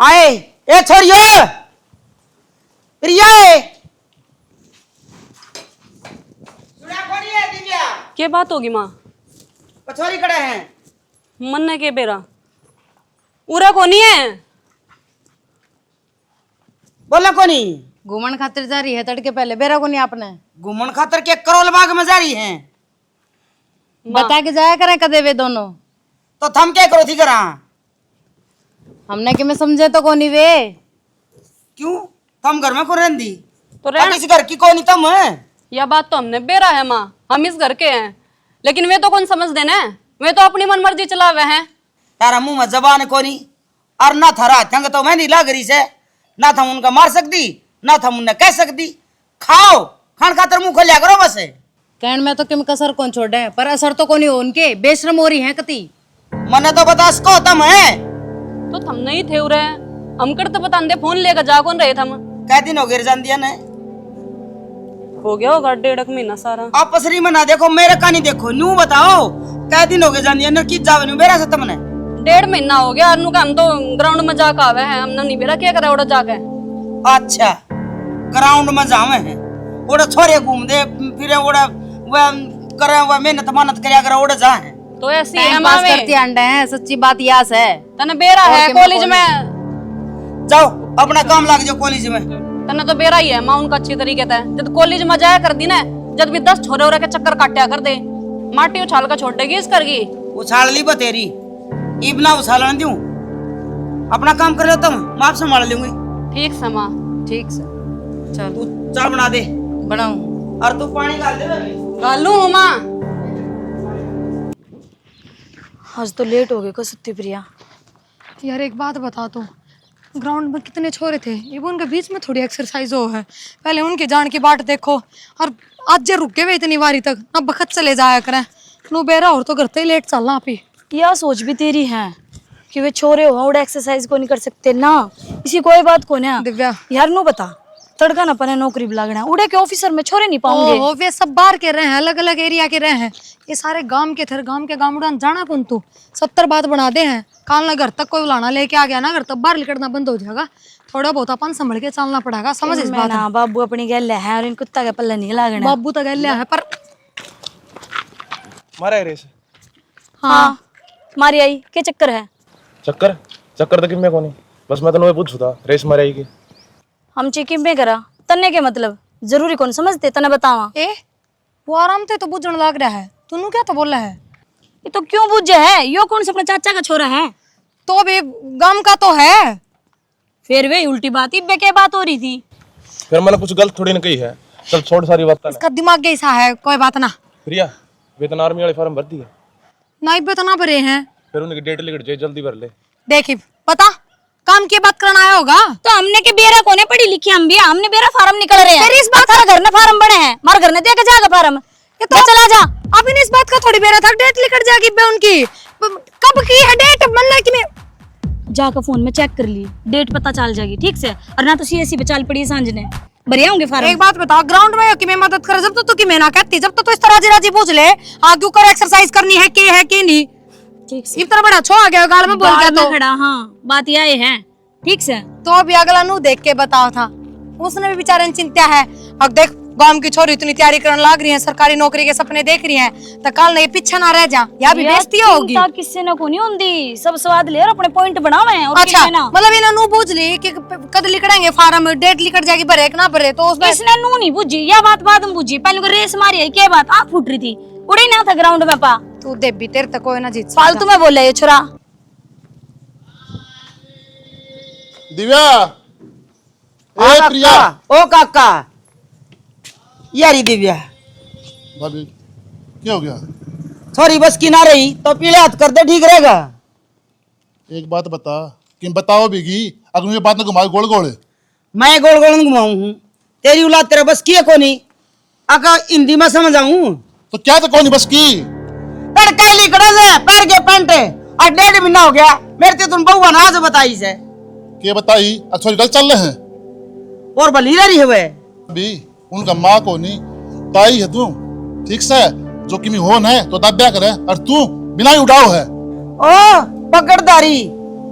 आए ए छोरियो प्रिया सुना कोनी है दिव्या क्या बात होगी माँ? पछोरी खड़े हैं मन ने के बेरा उरा कोनी है बोला कोनी घूमन खातिर जा रही है तड़के पहले बेरा को नहीं आपने घूमन खातर के करोल बाग में जा रही हैं बता के जाया करें कदे वे दोनों तो थम क्या करो थी करा हमने कि मैं समझे तो कोनी वे क्यों थम घर में को रहंदी तो अब रहना इस घर की कोनी तुम है यह बात तो हमने बेरा है माँ, हम इस घर के हैं लेकिन वे तो कौन समझ देना है, वे तो अपनी मनमर्जी चलावे हैं। तारा मुंह में जबान कोनी और ना थारा थंग तो मैं नहीं लाग रही से ना थम उनका मार सकती ना थम उन्हें कह सकती खाओ खान खातर मुंह खोलिया करो बस कहन में तो किम कसर कौन छोड़े पर असर तो कोनी हो उनके बेशरम हो रही है कति मने तो बता सको तुम है तो थम नहीं थे उरे हम कर तो बता दे फोन लेकर जा कौन रहे थम कै दिन हो गिर जान दिया ने हो गया होगा 1.5 महीना सारा। आप पसरी में ना देखो मेरे का नहीं देखो न्यू बताओ कै दिन हो गए जान दिया ने की जावे न्यू बेरा से तुमने 1.5 महीना हो गया अनु का हम तो ग्राउंड में जाकर आवे हैं, हमने नहीं बेरा क्या करा उड़ा जाके। अच्छा ग्राउंड में जावे हैं ओड़ा छोरे घूम दे फिर ओड़ा वो करे वो मेहनत मानत करया करे ओड़ा जा है तो ऐसी है टाइम पास मावे करती अंडे हैं सच्ची बात यास है तने बेरा और है के मैं कॉलेज में जाओ अपना काम लाग जाओ कॉलेज में तने तो बेरा ही है मां उनका अच्छी तरीके से जब कॉलेज में जाया कर दी ना जब भी 10 छोरे हो के चक्कर काटा कर दे माटी उछाल का छोड़ देगी इस करगी उछाल ली बतेरी इबना उछालन दूं अपना काम कर लो तुम माप संभाल लूंगी ठीक से मां ठीक से चल तू चाय बना दे बनाऊं और तू पानी डाल दे गालू मां आज तो लेट हो गए को सत्ती प्रिया। यार एक बात बता तू ग्राउंड में कितने छोरे थे ये उनके बीच में थोड़ी एक्सरसाइज हो है पहले उनकी जान की बाट देखो और आज जे रुके हुए इतनी बारी तक अब बखत चले जाया करें नु बेरा और तो करते ही लेट चलना आप ही यह सोच भी तेरी है कि वे छोरे हो उड़ा एक्सरसाइज को नहीं कर सकते ना इसी कोई बात को ना दिव्या यार नो बता तड़का ना पने नौकरी भी लागना उड़े के ऑफिसर में छोरे नहीं पाऊंगे। ओ वे सब बाहर के रहे हैं अलग अलग एरिया के रहे हैं ये सारे गांव के थे गांव के गांव उड़ान जाना कौन तू 70 बात बना दे हैं काल ना घर तक कोई बुलाना लेके आ गया ना घर तक बाहर निकलना बंद हो जाएगा थोड़ा बहुत अपन संभल के चलना पड़ेगा समझ इस बात ना बाबू अपनी गल है और इन कुत्ता के पल्ले नहीं लागना बाबू तो गल है पर मारा है रेस हाँ मारी आई क्या चक्कर है चक्कर चक्कर तो किम्मे कोनी बस मैं तो पूछू था रेस मारी आई की हम चेकिंग में करा तन्ने के मतलब जरूरी कौन समझते तना बतावा ए वो आराम से तो बुझन लग रहा है तूने क्या तो बोला है ये तो क्यों बुझे है यो कौन से अपने चाचा का छोरा है तो भी गांव का तो है फिर वे उल्टी बात इब्बे के बात हो रही थी फिर मैंने कुछ गलत थोड़ी ना कही है चल छोड़ सारी बात इसका दिमाग कैसा है कोई बात ना प्रिया वेतन आर्मी वाले फॉर्म भर दिए नाई पे तो ना भरे हैं फिर उनकी डेट लिख जाए जल्दी भर ले देखी पता काम की बात करना आया होगा तो हमने के बेरा कोने पढ़ी लिखी हम भी हमने बेरा फार्म निकल रहे हैं इस बात घर में फार्म बने हैं मार घर ने देके जाएगा फार्म ये तो चला जा अभी इस बात का थोड़ी बेरा था डेट लिखट जाएगी बे उनकी कब की है डेट मन कि मैं जाकर फोन में चेक कर ली डेट पता चल जाएगी ठीक से और ना तो सीएससी पे चल पड़ी सांझ ने बढ़िया होंगे फार्म। एक बात बता ग्राउंड में कि मैं मदद कर जब तो कि मैं ना कहती जब तो इस तरह राजी राजी पूछ ले आगे कर एक्सरसाइज करनी है के नहीं ठीक से इतना बड़ा छो आ गया गाल में बोल के तो खड़ा हाँ बात यह है ठीक से तो अभी अगला नु देख के बताओ था उसने भी बेचारे ने चिंता है अब देख गांव की छोरी इतनी तैयारी करने लग रही है सरकारी नौकरी के सपने देख रही है तो कल नहीं पीछे ना रह जा या भी बेइज्जती होगी किससे ना को नहीं होंगी सब स्वाद ले और अपने पॉइंट बनावे हैं और अच्छा मतलब इन्हें नु पूछ ली कि कद लिखड़ेंगे फार्म डेट लिखट जाएगी भरे ना भरे तो उसमें इसने नू नहीं बुझी या बात बाद में बुझी पहले को रेस मारी है क्या बात आंख फूट रही थी उड़े ना था ग्राउंड में पा तू दे भी तेरे तक कोई ना जीत फालतू में बोल रहा है छोरा दिव्या हाँ, ए प्रिया ओ काका यारी दिव्या भाभी क्या हो गया छोरी बस की ना रही तो पीले हाथ कर दे ठीक रहेगा एक बात बता कि बताओ बिगी अगर मुझे बात ना घुमा गोल गोल मैं गोल गोल घुमाऊं हूँ तेरी औलाद तेरा बस की है कोनी अगर हिंदी में समझ आऊं तो क्या तो कौन बस की तड़का लिखड़ा से पैर के पेंट और 1.5 महीना हो गया मेरे ते तुम बहुआ ना आज बताई से के बताई अच्छा रिजल्ट चल रहे हैं और बली रही है वे अभी उनका माँ को नहीं ताई है तू ठीक से जो किमी हो न तो दाब्या करे और तू बिना ही उठाओ है ओ पकड़दारी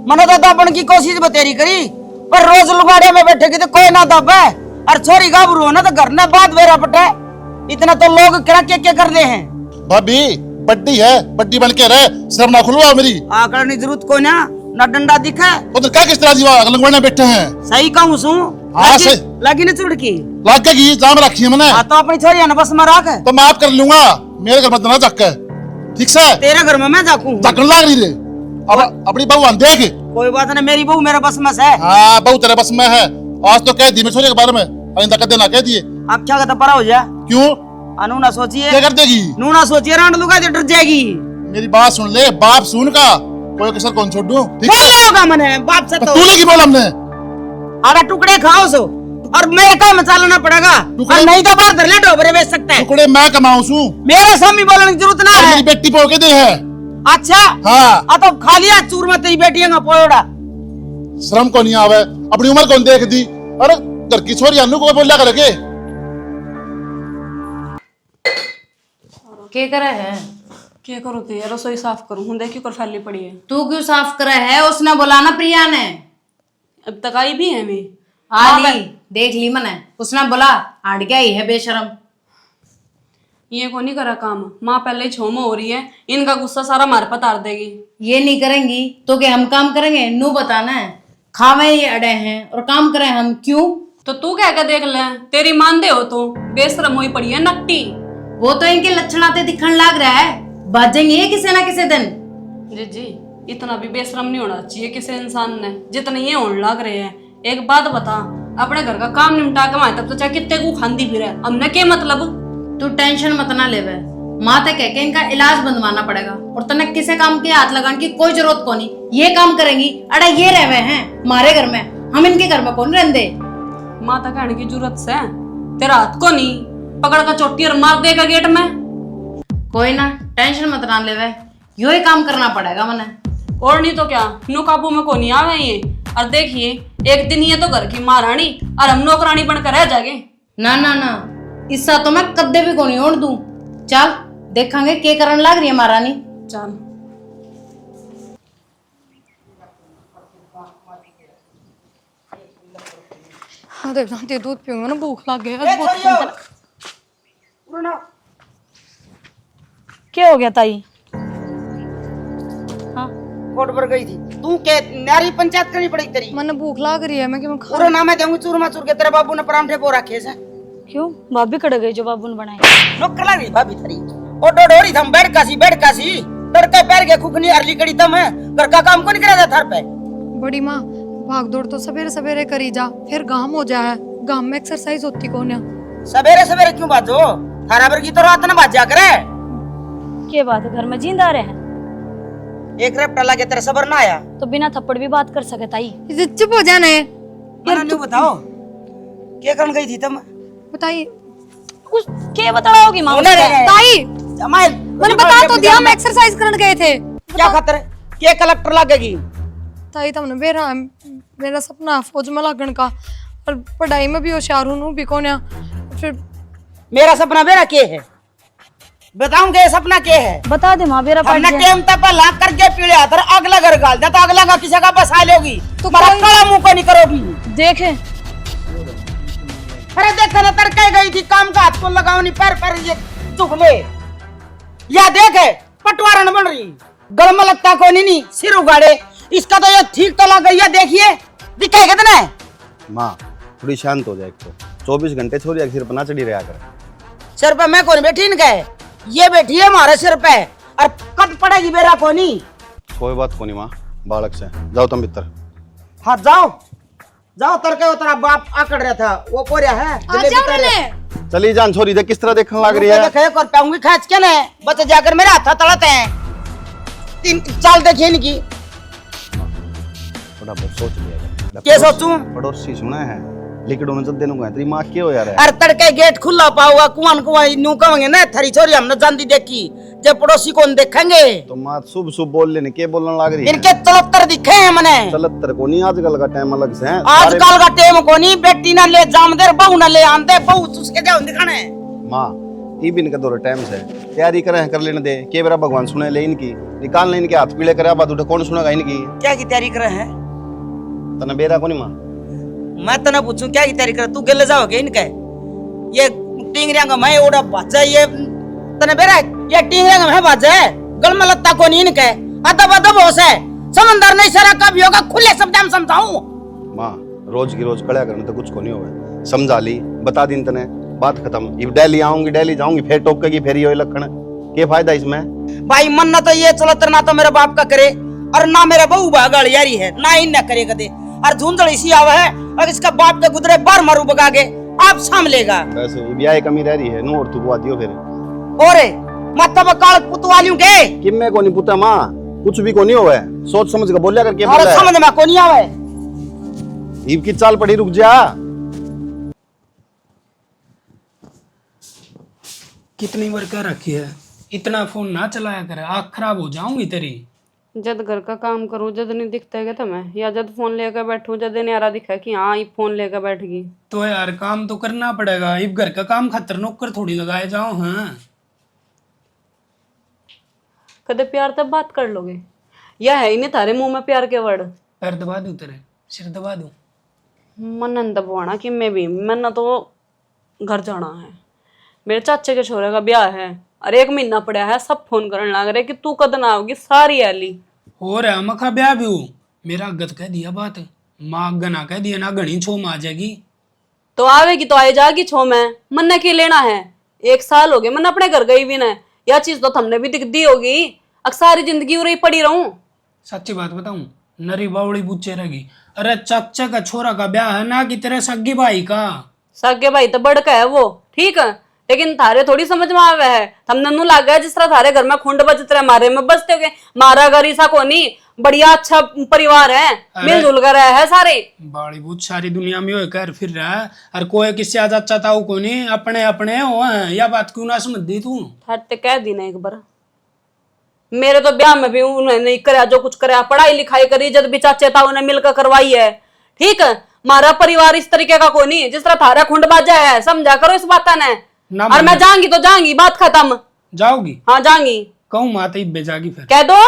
मने तो दबन की कोशिश बतेरी करी, पर रोज लुगाड़े में बैठे तो कोई ना दबे। और छोरी गाभरू हो ना तो घर ने बात बेरा पटे, इतना तो लोग क्या कर दे हैं। भाभी बड्डी है, बड्डी बन के रहे, शर्म ना खुलवा मेरी। आकर नहीं जरूरत को ना डंडा दिखा। उधर क्या किस तरह जीवा लंगवाने बैठे हैं। सही कहूँ सू हाँ, सही। लगी न चुड़की लागेगी, जाम रखी है मैंने। हाँ तो अपनी छोरी है ना बस में रख, तो माफ कर लूंगा, मेरे घर मत ना जाके, ठीक से। तेरे घर में मैं जाकूं। जाकर लाग रही रे, अब अपनी बहू आन देख। कोई बात नहीं, मेरी बहू मेरे बस में है। हाँ बहू तेरे बस में है। आज तो कह दी मैं छोरे के बारे में, आइंदा कदे ना कह दिए। अब क्या कहता परा हो जा। क्यों? अनु ना सोचिए, क्या कर देगी? नू ना सोचिए, रांड लुगा दे डर जाएगी। मेरी बात सुन ले, बाप सुन का कोई कसर कौन छोड़ दूं, ठीक बोल है? होगा मने बाप से तो तू लेगी बोल हमने। आधा टुकड़े खाओ सो, और मेरे काम में चलना पड़ेगा, और नहीं तो बाहर धर ले डोबरे बेच सकते हैं। टुकड़े मैं कमाऊं सू, मेरे सामने बोलने की जरूरत ना है। मेरी बेटी पोड़ के दे है। अच्छा हाँ, आ तो खाली हाथ चूरमा तेरी बेटियां का पोड़ा। शर्म को नहीं आवे, अपनी उम्र कौन देख दी। अरे घर की छोरी अनु को बोला करके। क्या करे है? क्या करो तो यार, रसोई साफ करूं हूं, देखियो कर फैली पड़ी है। तू क्यों साफ करे है? उसने बोला ना प्रिया ने। अब तक आई भी है मैं। हाँ देख ली मैंने, उसने बोला आड़ गया ही है बेशरम। ये को नहीं करा काम, माँ पहले ही छोम हो रही है, इनका गुस्सा सारा हमारे पर तार देगी। ये नहीं करेंगी तो क्या हम काम करेंगे? नू बताना है, खावे ये अड़े हैं और काम करें हम क्यों? तो तू क्या क्या देख ले, तेरी मानदे हो तो बेशरम हुई पड़ी है नकटी। वो तो इनके लक्षण आते दिखने लग रहा है, बाजेंगे ये किसी ना किसी दिन। जी जी, इतना भी बेशरम नहीं होना चाहिए किसी इंसान ने जितने ये होने लग रहे हैं। एक बात बता, अपने घर का काम निपटा के वहां तक तो चाहे कितने को खांदी फिर है, हमने क्या मतलब। तू टेंशन मत ना लेवे, माँ तक कह के इनका इलाज बंदवाना पड़ेगा, और तने किसी काम के हाथ लगाने की कोई जरूरत को नहीं। ये काम करेंगी, अरे ये रहवे हैं हमारे घर में, हम इनके घर में कौन रहते। माता कहने की जरूरत से तेरा हाथ को नहीं पकड़ का चोटी और मार देगा गेट में। कोई ना, टेंशन मत ना लेवे, यो ही काम करना पड़ेगा मने। और नहीं तो क्या, नो काबू में को नहीं आवे ये। और देखिए एक दिन ये तो घर की महारानी और हम नौकरानी बनकर रह जागे। ना ना ना, इससा तो मैं कद्दे भी को नहीं ओढ़ दूं। चल देखेंगे के करन लग रही है महारानी। चल हाँ देख ना, दूध पीऊंगा ना, भूख लग गई। ए, छोरियो, उड़ना। क्या हो गया ताई? कोर्ट पर गई थी तू के नारी पंचायत करनी पड़ी तेरी। मैंने भूख लग रही है, मैं क्यों खा। पूरा नाम है दूंगी चूरमा चूर के, तेरे बाबू ने परांठे पो रखे से। क्यों? भाभी कड़ गई जो बाबू ने बनाई। नौकर लग रही भाभी तेरी, ओ डोडोरी थम बैठ कासी तड़के पैर के खुखनी अरली कड़ी तम है, घर का काम कौन करे थार पे। बड़ी माँ भाग दौड़ तो सवेरे सवेरे करी जा, फिर गाम हो जाए, गाम में एक्सरसाइज होती कौन है। सवेरे सवेरे क्यों बाजो, थारा बर की तो रात न बाज जा करे। क्या बात है, घर में जींदा रहे हैं एक रपटा लगे तेरे सबर ना आया तो बिना थप्पड़ भी बात कर सके ताई। चुप हो जाना है। यार तू बताओ क्या करन गई थी तुम? बताइए कुछ क्या बता रहा होगी माँ? होने रहे हैं। ताई, जमाल मैंने बता तो दिया, हम एक्सरसाइज करने गए थे। क्या खतर के कलेक्टर लगेगी। ताई तुमने मेरा सपना फौज में लगन का, और पढ़ाई में भी होशियार हूँ भी कौन है। फिर मेरा सपना मेरा के है, बताऊंगे सपना के है। बता दे माँ, मेरा हमने टेम तक पर लाख करके पीड़े आतर अगला घर गाल दे, तो अगला का किसी का बसा लोगी तो तुम्हारा कोई- काला मुंह को नहीं करोगी। देखे अरे देख ना तड़के गई थी, काम का हाथ को लगाओ नहीं, पैर पैर ये चुगले या देखे पटवारन बन रही, गल में लगता को नहीं सिर उगाड़े, इसका तो ये ठीक तो लग गई है। देखिए दिखे कितने। माँ थोड़ी शांत हो जाए, तो 24 घंटे छोरी सिर पर ना चढ़ी रहा कर। सिर पे मैं कौन बैठी इनके, ये बैठी है हमारे सिर पे, और कट पड़ेगी मेरा कोनी। कोई बात को नहीं माँ, बालक से जाओ तुम भीतर। हाँ जाओ जाओ, तड़के वो तेरा बाप आकड़ रहा था, वो पोरिया है चली जान छोरी, देख किस तरह देखने लग रही है। देखे कर पाऊंगी खाच के ने बच्चे जाकर मेरे हाथ तड़ते हैं। तीन चाल देखिए इनकी, थोड़ा बहुत सोच लिया। क्या सोचूं? पड़ोसी सुना है लिकड़ों में जब देने को है, तेरी माँ क्यों हो यार है? अरे तड़के गेट खुला पाऊंगा, कुआं कुआं न्यू कहेंगे ना, थरी छोरी हमने जानती देखी, जब पड़ोसी कौन देखेंगे। तो माँ शुभ शुभ बोल लेने के बोलने लग रही है। इनके चलत्तर दिखे हैं मने, चलत्तर को नहीं, आजकल का टाइम अलग से है। आजकल का टेम को नहीं, बेटी ना ले जाम दे, बहू ना ले आंदे, बहू उसके जाओ दिखाने। माँ ये भी इनका दौर टाइम से तैयारी करें कर लेने दे के बेरा भगवान सुने ले इनकी निकाल ले इनके हाथ पीले करे बात उठे कौन सुनेगा इनकी क्या की तैयारी करे है? तना बेरा कोनी मां मैं तना पूछूं क्या की तैयारी करे? तू गले जाओगे इनके ये टिंगरिया का मैं ओड़ा बाजा ये तने बेरा ये टिंगरिया का मैं बाजा है गल में लगता कोनी इनके अदब अदब होश है समंदर नहीं सरा कभी होगा खुले शब्द में समझाऊं मां रोज की रोज कड़ा करने तो कुछ को नहीं होगा समझा ली बता दिन तने बात खत्म इब दिल्ली आऊंगी दिल्ली जाऊंगी फिर टोकेगी फिर ये लखन के फायदा इसमें भाई मन ना तो ये चलो ना तो मेरे बाप का करे और ना मेरे बहू भागड़ यारी है ना इन ना करे कदे और झुंझड़ इसी आवा है और इसका बाप के गुजरे बार मारू बगा के आप संभलेगा वैसे ब्याह कमी रह रही है नो और तू बुआ दियो फिर ओरे मतलब काल पुतवालियों के किम्मे को नहीं पुता मां कुछ भी को नहीं होवे सोच समझ के बोलिया करके और बोला समझ में को नहीं आवे ईब की चाल पड़ी रुक जा कितनी बार कह रखी है इतना फोन ना चलाया कर आँख खराब हो जाऊंगी तेरी। जब घर का काम करूँ जब नहीं दिखता है क्या तुम्हें या जब फोन लेकर बैठूं जब नहीं आ रहा दिखा कि हाँ ये फोन लेकर बैठ गई तो यार काम तो करना पड़ेगा इब घर का काम खातर नौकर थोड़ी लगाए जाओ। हाँ कदे प्यार तब बात कर लोगे या है ही नहीं थारे मुंह में प्यार के वर्ड। पैर दबा दूं तेरे सिर दबा दूं मन दबवाना कि मैं भी मन तो घर जाना है मेरे चाचे के छोरे का ब्याह है और 1 महीना पड़ा है सब फोन करने लग रहे कि तू कद ना आओगी सारी आली और है मखा ब्याह भी हूँ मेरा अगत कह दिया बात माँ गना कह दिया ना घनी छो में आ जाएगी तो आवेगी तो आए जाएगी छो में मन ने की लेना है 1 साल हो गए मन अपने घर गई भी ना यह चीज तो हमने भी दिख दी होगी अब सारी जिंदगी उरे पड़ी रहूं। सच्ची बात बताऊं नरी बावड़ी पूछे रहेगी अरे चाचा का छोरा का ब्याह है ना कि तेरे सगी भाई का। सगे भाई तो बड़का है वो ठीक है लेकिन थारे थोड़ी समझ में आवे है हमने नू लागा जिस तरह थारे घर में खुंड बजते रहे मारे में बजते हो मारा घर ईसा को नहीं बढ़िया अच्छा परिवार है मिलजुल कर रहा है सारे बाड़ी बहुत सारी दुनिया में हो कर फिर रहा है और कोई किसी आजा चाहता को नहीं अपने अपने हो है या बात क्यों ना समझ दी तू थारे कह दी ना एक बार मेरे तो ब्याह में भी उन्होंने नहीं कराया जो कुछ कराया पढ़ाई लिखाई करी जब भी चाचे था उन्हें मिलकर करवाई है ठीक है मारा परिवार इस तरीके का को नहीं जिस तरह थारा खुंड बाजा है समझा करो इस बात ने और मैं जाऊंगी तो जाऊंगी बात खत्म। जाओगी? हाँ जाऊंगी। कहूँ माता इब्बे जागी फिर कह दो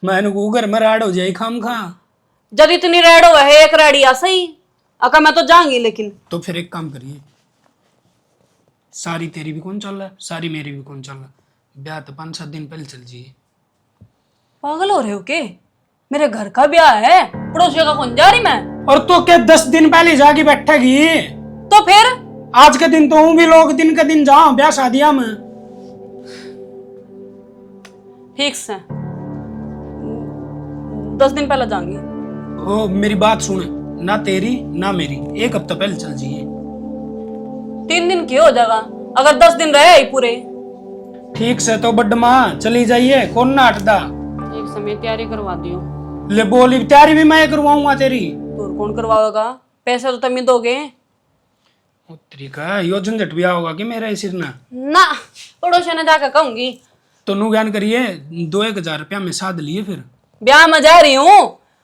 मैंने घर में राड हो जाए खाम खा जब इतनी रेड हो है एक रेडिया सही अका मैं तो जाऊंगी लेकिन तो फिर एक काम करिए सारी तेरी भी कौन चल रहा है सारी मेरी भी कौन चल रहा है ब्याह तो 5-7 दिन पहले चल जाइए। पागल हो रहे हो के मेरे घर का ब्याह है पड़ोसियों का कौन जा रही मैं और तो क्या 10 दिन पहले जाके बैठेगी तो फिर आज के दिन तो हूँ भी लोग दिन के दिन जाओ ब्याह शादियां में ठीक से 10 दिन पहले जाऊंगी। ओ मेरी बात सुने ना तेरी ना मेरी 1 हफ्ता पहले चल जाइए 3 दिन क्यों हो जाएगा अगर 10 दिन रहे ही पूरे। ठीक से तो बड्ड माँ चली जाइए कौन ना हटदा एक समय तैयारी करवा दियो ले बोली तैयारी भी मैं करवाऊंगा तेरी तो कौन करवाएगा पैसे तो तुम ही दोगे तरीका यो झंझट भी होगा कि मेरा सिर ना पड़ोसियों ने जाकर कहूंगी तो नु ज्ञान करिए 2-1 हजार रुपया में साध लिए फिर ब्याह में जा रही हूँ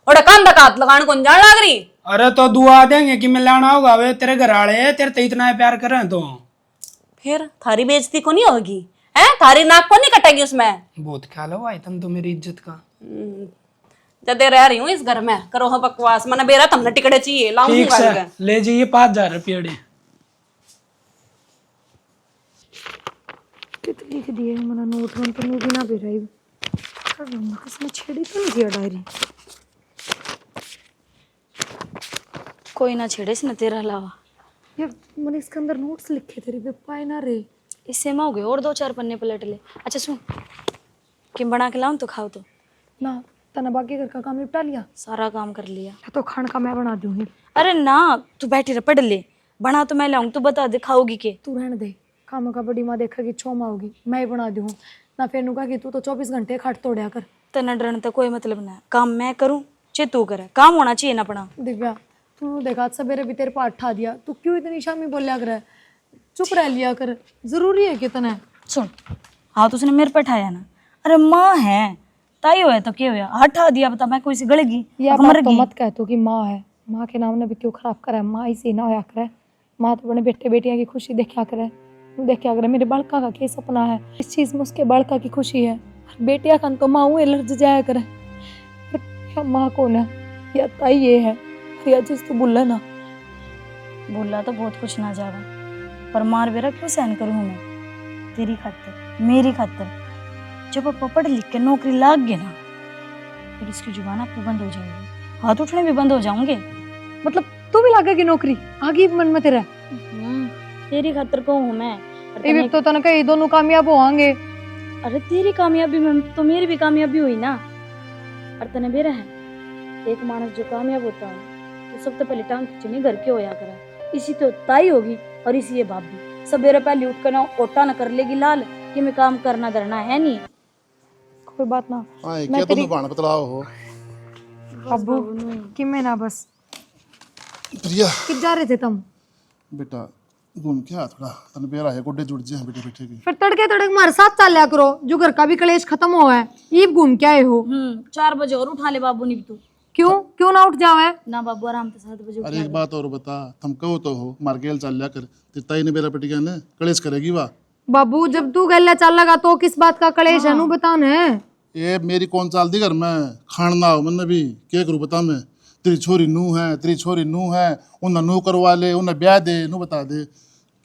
और काम तक हाथ लगाने कौन जान लग रही। अरे तो दुआ देंगे कि मैं लाना होगा वे तेरे घर वाले तेरे तो इतना प्यार कर रहे हैं तो फिर थारी बेइज्जती को नहीं होगी है थारी नाक को नहीं कटेगी उसमें बहुत ख्याल है भाई तुम तो मेरी इज्जत का जब रह रही हूँ इस घर में करो हो बकवास मैंने बेरा तुमने टिकटे चाहिए लाऊंगी ठीक से ले जाइए 5000 रुपये कितने लिख दिए मना नोट वन तो भी ना बेराई किसने छेड़ी तो नहीं किया डायरी कोई ना छेड़े इसने तेरा अलावा यार मैंने इसके अंदर नोट्स लिखे थे रे पाए ना रे इससे में हो गए और 2-4 पन्ने पलट ले। अच्छा सुन कि बना के लाऊं तो खाओ तो ना तना बाकी घर का काम निपटा लिया सारा काम कर लिया तो खान का मैं बना दूंगी। अरे ना तू बैठी रह पढ़ ले बना तो मैं लाऊं तू बता दे खाओगी के तू रहने दे काम का बड़ी माँ देखेगी 6 माँ होगी मैं ही बना दूँ ना फिर नुका कि तू तो 24 घंटे खाट तोड़िया कर तना डरने तो कोई मतलब ना काम मैं करूं चाहे तू करे काम होना चाहिए ना अपना। दिव्या तू देखा सवेरे भी तेरे पाठ ठा दिया तू क्यों इतनी शामी बोलिया कर चुप रह लिया कर जरूरी है कितना सुन हाँ तो उसने मेरे पे ठाया ना अरे माँ है ताई हो तो क्या हुआ हटा दिया बता मैं कोई सी गड़ेगी या बात तो मत कह तू कि माँ है माँ के नाम ने भी क्यों खराब करा है माँ इसे ना होया करे माँ तो अपने बेटे बेटियां की खुशी देखा करे देखिए अगर मेरे बालका का क्या सपना है, इस चीज में उसके बालका की खुशी है। बेटिया खान तो माँ हुए लर्ज जाया करे, पर क्या माँ कौन है या ताई ये है या जिस तू बोला ना। बोला तो बहुत कुछ ना जावा, पर मार बेरा क्यों सहन करूँ मैं तेरी खातिर, मेरी खातिर। जब पापा पढ़ लिख के नौकरी लाग गए ना, फिर इसकी जुबान आप पे बंद हो जाएगी, हाथ उठने भी बंद हो जाऊंगे। मतलब तू भी लागेगी नौकरी आगे मन में तेरा। तेरी खातिर को हूँ मैं। और ये भी तने- तो तने कहीं दोनों कामयाब होंगे। अरे तेरी कामयाबी में तो मेरी भी कामयाबी हुई ना। और तने बेरा है, एक मानस जो कामयाब होता है तो सबसे पहले टांग खींचनी घर के होया करे। इसी तो ताई होगी और इसी ये बाप भी। सवेरे पहले उठ कर ना ओटा न कर लेगी लाल कि मैं काम करना करना है नहीं। कोई बात ना। आए मैं क्या तेरी- तुम बाण बतलाओ हो अब्बू कि मैं ना बस प्रिया। कि जा रहे थे तुम? बेटा घूम के आ थोड़ा, तने बेरा है गोडे जुड़ जाए बेटे बैठे की। फिर तड़के तड़के हमारे साथ चल लिया करो, जो घर का भी कलेश खत्म हुआ है। ये घूम के आए हो? 4 बजे और उठा ले बाबू नहीं तू। क्यों क्यों ना उठ जावे? ना बाबू आराम से 7 बजे अरे एक बात और बता, तुम कहो तो हो मार्केल चल लिया कर, तिताई ने बेरा पिटिया ने कलेश करेगी वाह। बाबू जब तू गल्ला चल लगा तो किस बात का कलेश है? नू बता ने। ये मेरी कौन चाल दी घर में खान ना हो मन भी क्या करूँ बता मैं। तेरी छोरी नू है, तेरी छोरी नू है, उन्हें नू करवा ले, उन्हें ब्याह दे, नू बता दे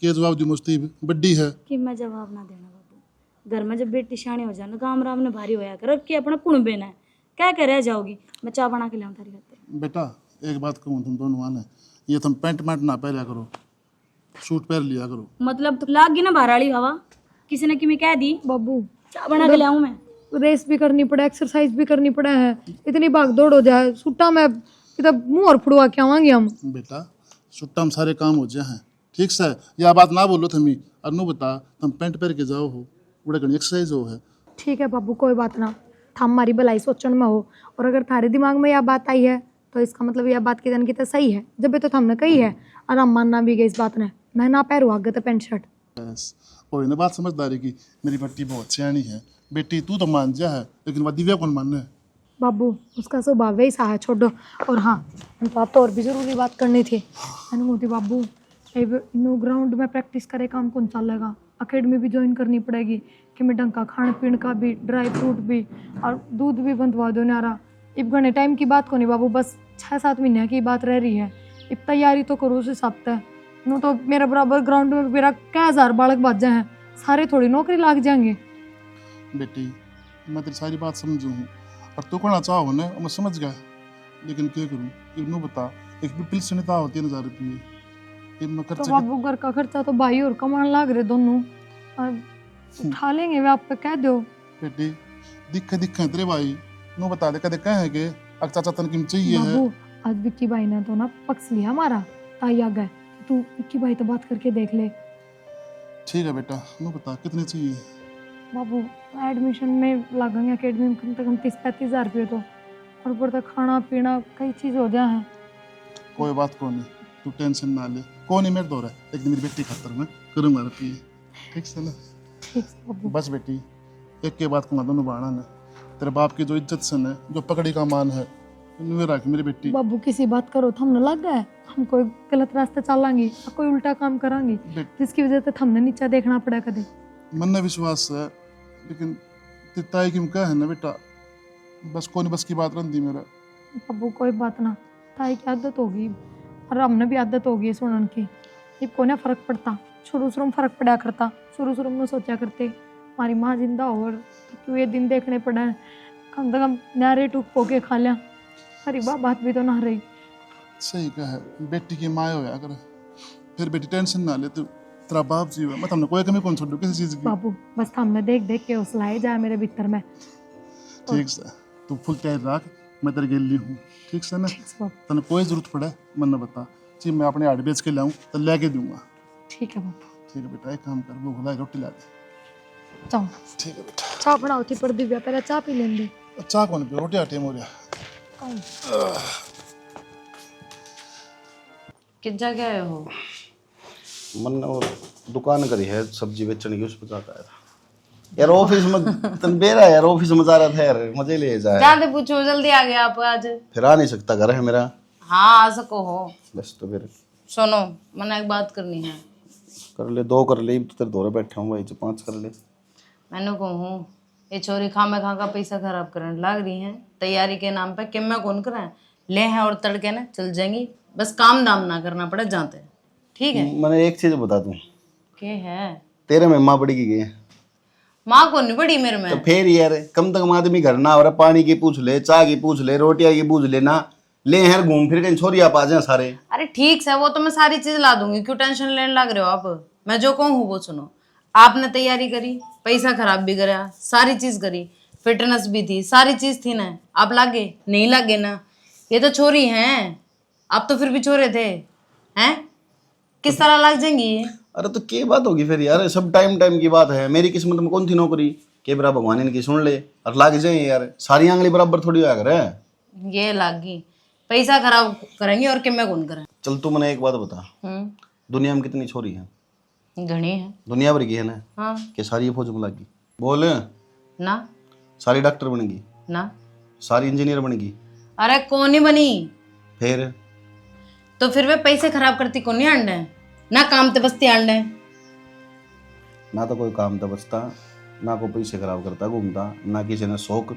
क्या जवाब दी मुस्ती बड्डी है कि मैं जवाब ना देना बाबू। घर में जब बेटी शाणी हो जाना काम राम ने भारी होया कर कि अपना कुण बेना है क्या कह रह जाओगी। मैं चाय बना के लाऊं थारी खातिर। बेटा एक बात कहूँ तुम दोनों आने, ये तुम पैंट मैंट ना पहना करो, सूट पहन लिया करो। मतलब तो लाग गई ना बहराली हवा, किसी ने कि मैं कह दी बाबू चाय बना के लाऊं मैं। रेस भी करनी पड़े, एक्सरसाइज भी करनी पड़े है, इतनी भाग दौड़ हो जाए सुट्टा में इधर मुंह और फुड़वा के आवांगे हम। बेटा छुट्टा में सारे काम हो जाए हैं ठीक से, यह बात ना बोलो थमी। और नू बता तुम पैंट पहन के जाओ हो, बड़े घनी एक्सरसाइज हो है। ठीक है बाबू कोई बात ना, थाम हमारी भलाई सोचन में हो। और अगर थारे दिमाग में यह बात आई है तो इसका मतलब यह बात कितन की तो सही है। जब तो हमने कही है और हम मानना भी गए इस बात ने। मैं ना पैर आगे तो पैंट शर्ट। बस कोई ना बात समझदारी की, मेरी बेटी बहुत सियाणी है। बेटी तू तो मान जा है, लेकिन वह दिव्या कौन मानने। बाबू उसका स्वभाव वैसा है, छोड़ो। और हाँ तो आप तो और भी जरूरी बात करनी थी। मैंने मोती बाबू नो ग्राउंड में प्रैक्टिस करे काम कौन चलेगा, अकेडमी भी ज्वाइन करनी पड़ेगी कि मैं ढंग का खाने पीने का भी, ड्राई फ्रूट भी और दूध भी बंधवा दो नारा। इब घने टाइम की बात को नहीं बाबू, बस 6-7 महीने की बात रह रही है। इब तैयारी तो करो उस हिसाब से। नो तो मेरा बराबर ग्राउंड में मेरा क्या 1000 बालक बाजे हैं, सारे थोड़ी नौकरी लाग जाएंगे। बेटी मैं तेरी सारी बात समझू हूँ और तू करना चाहो ना मैं समझ गया, लेकिन क्या करूँ। इबनू बता एक भी पिल सुनिता होती है 1000 रुपये, मैं तो खर्चा बाबू घर का खर्चा तो भाई और कमाने लाग रहे दोनों, और उठा लेंगे वे आप पे कह दो। बेटी दिक्कत दिक्कत तेरे भाई नू बता दे कदे कहे के अग चाचा तन किम चाहिए है। बाबू आज विक्की भाई ने तो ना पक्ष लिया हमारा, ताई आ गए। तू विक्की भाई तो बात करके देख ले। ठीक है बेटा नू बता कितने चाहिए। बाबू एडमिशन में लगेंगे अकेडमी में कम से कम 30-35 हज़ार रुपये तो, और ऊपर तक खाना पीना कई चीज़ हो जाए हैं। कोई बात को नहीं, तू टेंशन ना ले, कौन नहीं मेरे दौर है, लेकिन मेरी बेटी खातर मैं करूँगा रुपये ठीक से ना। ठीक है बाबू। बस बेटी एक के बात को दोनों बाणा ने तेरे बाप की जो इज्जत सन है, जो पकड़ी का मान है, इन्हें रख मेरी बेटी। बाबू किसी बात करो तो हमने लग गए, हम कोई गलत रास्ते चलेंगे और कोई उल्टा काम करेंगे जिसकी वजह से हमने नीचा देखना पड़ा कदे। मन में विश्वास है, लेकिन तिताई किम क्या है ना बेटा, बस कौन बस की बात रही मेरा। बाबू कोई बात ना, ताई की आदत होगी और हमने भी आदत होगी सुनन की। ये को ना फर्क पड़ता, शुरू शुरू में फर्क पड़ा करता। शुरू में सोचा करते हमारी माँ जिंदा हो और क्यों ये दिन देखने पड़ा, कम से कम नारे टूक पोके खा लिया। अरे वाह बात भी तो ना रही। सही कहा, बेटी की माँ होया कर, फिर बेटी टेंशन ना ले, तू तेरा बाप जी है, मैं हमने कोई कमी कौन छोड़ू किसी चीज की। बाबू बस हमने देख देख के हौसला जाए मेरे भीतर में। ठीक से तू फुल तैयार रख, मैं तेरे गेली हूँ ठीक से ना। बाबू तने कोई जरूरत पड़े मन बता, जी मैं अपने आड़ बेच के लाऊं तो लेके दूंगा। ठीक है बाबू। ठीक है बेटा, एक काम कर वो भुलाई रोटी ला दे। चाह ठीक है बेटा। चाह बनाओ थी पर दिव्या पहले चाह पी लेंगे। चाह कौन पियो, रोटी आटे मोरिया। किस जगह हो? मन ने वो दुकान करी है सब्जी बेचने की, उस पर जाता है यार। ऑफिस में तन बेरा यार, ऑफिस में जा रहा था यार, मजे ले जाए। जाते पूछो जल्दी आ गया आप आज। फिर आ नहीं सकता, घर है मेरा। हाँ आ सको हो। बस तो फिर सुनो मैंने एक बात करनी है। कर ले, 2 कर ले, तो तेरे दौरे बैठे हूँ भाई, 5 कर ले। मैंने कहूँ ये छोरी खामे खा का पैसा खराब करने लग रही है तैयारी के नाम पे, कि मैं कौन करें ले हैं और तड़के ना चल जाएंगी, बस काम दाम ना करना पड़े जाते। ठीक है, मैंने एक चीज बता दूं, के है तेरे में माँ बड़ी की गई है, माँ को नहीं बड़ी मेरे तो में। फिर यार कम तक आदमी घर ना हो रहा, पानी की पूछ ले, चाय की पूछ ले, रोटियां की पूछ लेना, ले हैं घूम फिर कहीं छोरी आप आ जाए सारे। अरे ठीक है, वो तो मैं सारी चीज ला दूंगी, क्यों टेंशन लेने लग रहे हो आप। मैं जो कहूँ वो सुनो। आपने तैयारी करी, पैसा खराब भी करा, सारी चीज करी, फिटनेस भी थी, सारी चीज थी ना, आप लागे नहीं लागे ना। ये तो छोरी हैं, आप तो फिर भी छोरे थे हैं, किस तरह लग जाएंगी ये। अरे तो क्या बात होगी फिर यार, सब टाइम टाइम की बात है। मेरी किस्मत में कौन थी नौकरी के बरा भगवान इनकी सुन ले और लाग जाए यार, सारी आंगली बराबर थोड़ी होया करे। ये लागी पैसा खराब करेंगे और क्या मैं कौन करें। चल तू मैंने एक बात बता, दुनिया में कितनी छोरी है? घनी है। दुनिया भर की है ना? हाँ। कि सारी फौज में लागी? बोल। ना सारी डॉक्टर बनेगी? ना। सारी इंजीनियर बनेगी? अरे कौन नहीं बनी, फिर तो फिर वे पैसे खराब करती कौन नहीं अंडे ना, काम ते बस्ती अंडे। ना तो कोई काम था बचता, ना कोई पैसे खराब करता घूमता, ना किसी ने शौक,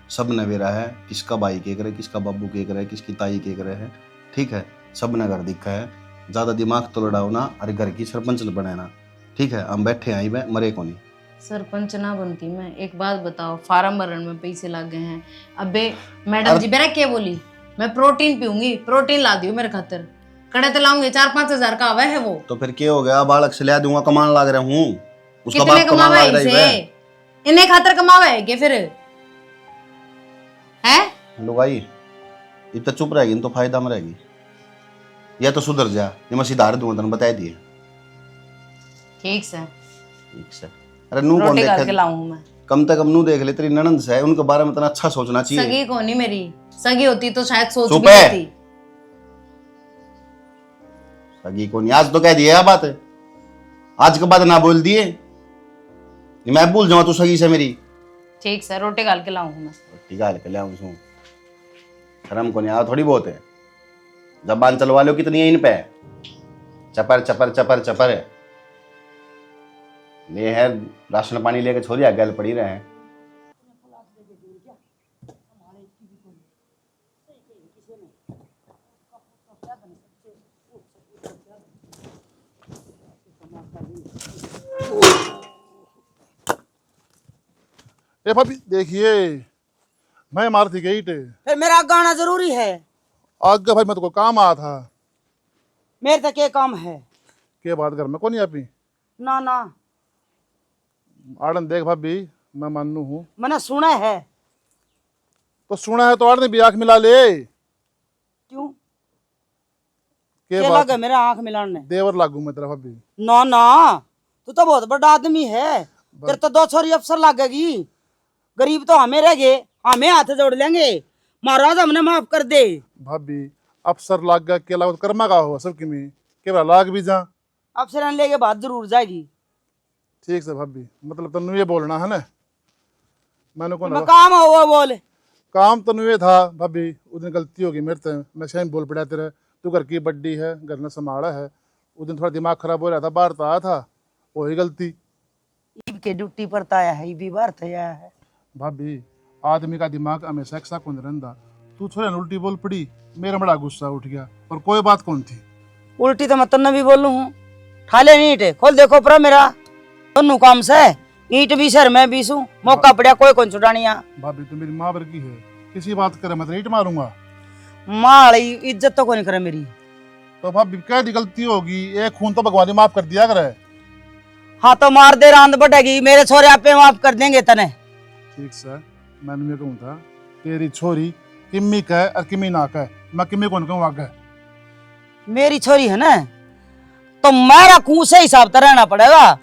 सब ने बेरा है, किसका भाई के करे, किसका बाबू के करे, किसकी ताई के करे है। ठीक है, सब ने घर दिखा है, ज़्यादा दिमाग तो लड़ाओ ना, अरे घर की सरपंच बनाना। ठीक है, हम बैठे आई मैं मरे को नहीं। सरपंच ना बनती मैं। एक बात बताओ, फार्म भरने में पैसे लग गए हैं। अबे मैडम जी बेरा क्या बोली, मैं प्रोटीन पीऊंगी, प्रोटीन ला दियो मेरे खातिर, कड़े तो लाऊंगे 4-5 हजार का आवा है वो। तो फिर क्या हो गया, बालक से लिया दूंगा, कमान लाग रहा हूँ, उसका कितने बाप कमान कमावा लाग रहा है। इसे, इन्हें खातर कमावा है क्या फिर है। लुगाई इतना चुप रहेगी तो फायदा में रहेगी, या तो सुधर जा, ये मैं सिधार दूंगा तेने बता दिए। ठीक से ठीक से। अरे नू कौन रोटी देखे, करके लाऊं मैं। कम से कम नू देख ले, तेरी ननंद से है, उनके बारे में इतना अच्छा सोचना चाहिए। सगी को नहीं मेरी, सगी होती तो शायद सोच चुप भी है। लेती। सगी को नहीं, आज तो कह दिया बात, आज के बाद ना बोल दिए, मैं भूल जाऊँ तू सगी से मेरी। ठीक से, रोटी गाल के लाऊं मैं। रोटी गाल के लाऊं सू, शर्म को नहीं आ थोड़ी बहुत है, जबान चलवा लो कितनी है इन पे, चपर चपर चपर चपर है। ये है राशन पानी लेके छोरी गल पड़ी रहे हैं। ए भाभी देखिए, मैं मारती गई थे फिर मेरा गाना जरूरी है। आगे भाई, मैं तो काम आया था। मेरे तक ये काम है के बात घर में कौन आपी ना ना, आड़न देख भाभी, मैं मानू हूँ, मैंने सुना है। तो सुना है तो आड़ने भी आंख मिला ले। क्यों के क्या बात लगे मेरा आंख मिलाने? देवर लागू मैं तेरा भाभी। ना ना, तू तो बहुत बड़ा आदमी है, तेरे तो 2 छोरी अफसर लगेगी, गरीब तो हमें रह गए, हमें हाथ जोड़ लेंगे, महाराज हमने माफ कर दे। भाभी अफसर लाग गया के लाग कर्मा का हो सब की में के बा लाग भी जा, अफसर लेके बात जरूर जाएगी। ठीक से भाभी, मतलब तनु ये बोलना है ना, मैंने कौन मैं काम हो वो बोल। काम तनु ये था भाभी, उस दिन गलती होगी मेरे से, मैं सही बोल पड़ा तेरे, तू घर की बड्डी है, घर ने संभाला है, उस दिन थोड़ा दिमाग खराब हो रहा था, बाहर तो आया था, वही गलती। ईब के ड्यूटी पर आया है, भी बार आया है। भाभी आदमी का दिमाग हमेशा एक सा कौन रहता, तू थोड़ा उल्टी बोल पड़ी, मेरा बड़ा गुस्सा उठ गया, और कोई बात कौन थी। उल्टी तो मतलब भी बोलूं हूँ, ठाले ईंट खोल देखो पर मेरा दोनों काम से, ईंट भी सर मैं भी सू, मौका पड़ा कोई कौन छुड़ानिया। भाभी तो मेरी माँ वर्गी है, किसी बात करे मैं तो ईंट मारूंगा। माँ वाली इज्जत तो कोई नहीं करे मेरी। तो भाभी कह दी गलती होगी, एक खून तो भगवान ने माफ कर दिया करे। हाँ तो मार दे रांद बढ़ेगी, मेरे छोरे आप पे माफ कर देंगे तने। ठीक सर, मैंने ये कहूँ था, तेरी छोरी किम्मी का है और किम्मी ना का है, मैं किम्मी कौन कहूँ आगे। मेरी छोरी है ना, तो मेरा खून से हिसाब तो रहना पड़ेगा,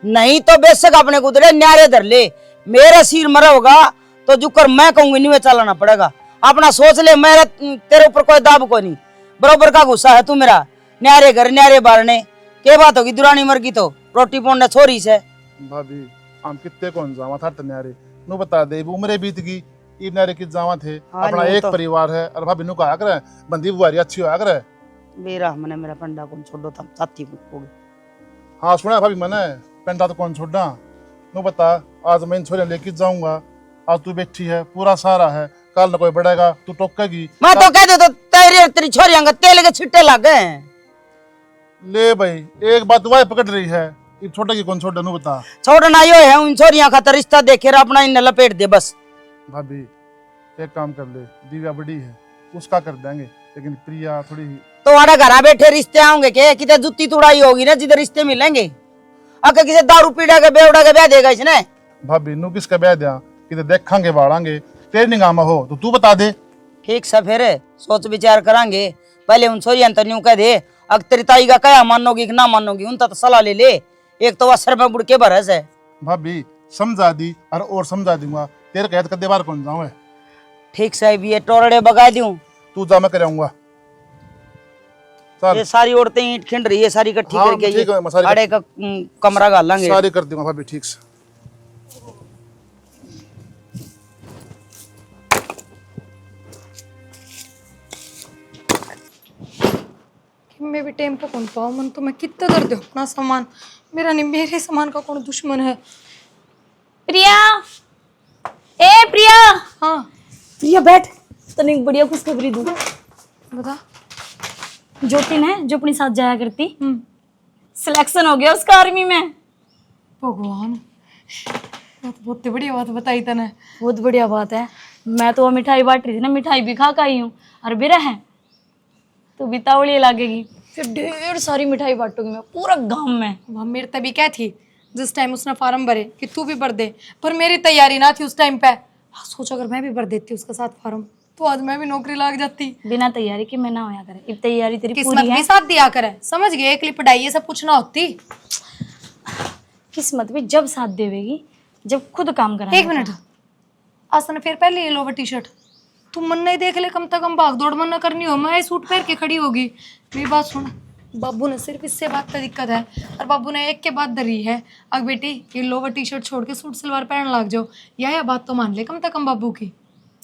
नहीं तो बेशक अपने कुदरे न्यारे धर ले, मेरे सिर मरा होगा तो जुकर मैं कहूंगी नहीं में चलाना पड़ेगा। अपना सोच ले, मेरा तेरे ऊपर कोई दाब को नहीं, बरोबर का गुस्सा है तू मेरा, न्यारे घर न्यारे बारने के बात होगी, दुरानी मर की तो रोटी पोंडा छोरी से। भाभी हम कितने कौन जावा था तन्यारे, नु बता दे उम्र बीत गई, ई नारे कित जावा थे, हाँ, अपना नहीं एक तो। परिवार है, और भाभी नु कहा करे बंदी बुआरी अच्छी होया करे। मेरा हमने मेरा पंडा को छोड़ो था साथी को। हाँ सुना भाभी मैंने पेंटा तो कौन छोड़ा नो बता आज मैं इन छोरियां लेके जाऊंगा आज तू बैठी है पूरा सारा है कल न कोई बढ़ेगा तू टोकेगी मैं तो कह दे तो तेरी छोरियां का तेल के छिट्टे लग गए हैं। ले भाई एक बात वह पकड़ रही है ये छोटा की कौन छोड़ा नो बता छोड़ना यो है उन छोरियां का रिश्ता देखे अपना इन लपेट दे बस। भाभी एक काम कर ले दिव्या बड़ी है उसका कर देंगे लेकिन प्रिया थोड़ी तुम्हारे घर बैठे रिश्ते आएंगे के कितने जुत्ती तुड़ाई होगी ना जिधर रिश्ते मिलेंगे अगर किसी दारू पीड़ा के बेवड़ा के ब्याह देगा इसने। भाभी नू किसका ब्याह दिया कि देखांगे बाड़ांगे तेरे निगाह हो तो तू बता दे। ठीक सा फिर सोच विचार करांगे पहले उन छोरियां तो न्यू कह दे अगर तेरी ताई का क्या मानोगी कि ना मानोगी उनका तो सलाह ले ले एक तो असर में बुड़ के बरस है। भाभी समझा दी और समझा दूंगा तेरे कहत कदे बार कौन जाऊं ठीक से भी ये टोरड़े बगा दूं तू जा मैं कराऊंगा ये सारी औरतें ईंट खिंड रही है सारी इकट्ठी हाँ, करके ठीक है, मैं ये सारी आड़े का कमरा गाल लेंगे सारी कर दूंगा भाभी ठीक से। मैं भी टाइम पे कौन पाऊँ मन तो मैं कितना दर्द हूँ अपना सामान मेरा नहीं मेरे सामान का कौन दुश्मन है। प्रिया ए प्रिया हाँ प्रिया बैठ तने एक बढ़िया खुशखबरी दूं। बता। ज्योति ने जो अपने साथ जाया करती सिलेक्शन हो गया उसका आर्मी में। भगवान बहुत बढ़िया बात बताई तने। बहुत बढ़िया बात है। मैं तो वो मिठाई बांट रही थी ना मिठाई भी खा आई हूँ और बेरा है तो बितावली लगेगी फिर ढेर सारी मिठाई बांटूंगी मैं पूरा गांव में। वहाँ मेरी तभी क्या थी जिस टाइम उसने फार्म भरे कि तू भी भर दे पर मेरी तैयारी ना थी उस टाइम पे। हाँ, सोचो अगर मैं भी भर देती उसके साथ फार्म तो आज मैं भी नौकरी लग जाती। बिना तैयारी के मैं ना होया करे अब तैयारी तेरी किस्मत पूरी है। भी साथ दिया करे समझ गए एकली पढ़ाई ये सब कुछ ना होती। किस्मत भी जब साथ देवेगी जब खुद काम करा। एक मिनट आज तने फिर पहले ये लोवर टी शर्ट तू मन नहीं देख ले कम से कम भाग दौड़ मन न करनी हो मैं सूट पहन के खड़ी होगी। मेरी बात सुन बाबू ने सिर्फ इससे बात का दिक्कत है और बाबू ने एक के बाद धरी है अब बेटी ये लोवर टी शर्ट छोड़ के सूट सलवार पहन लग जाओ यह बात तो मान ले कम से कम बाबू की।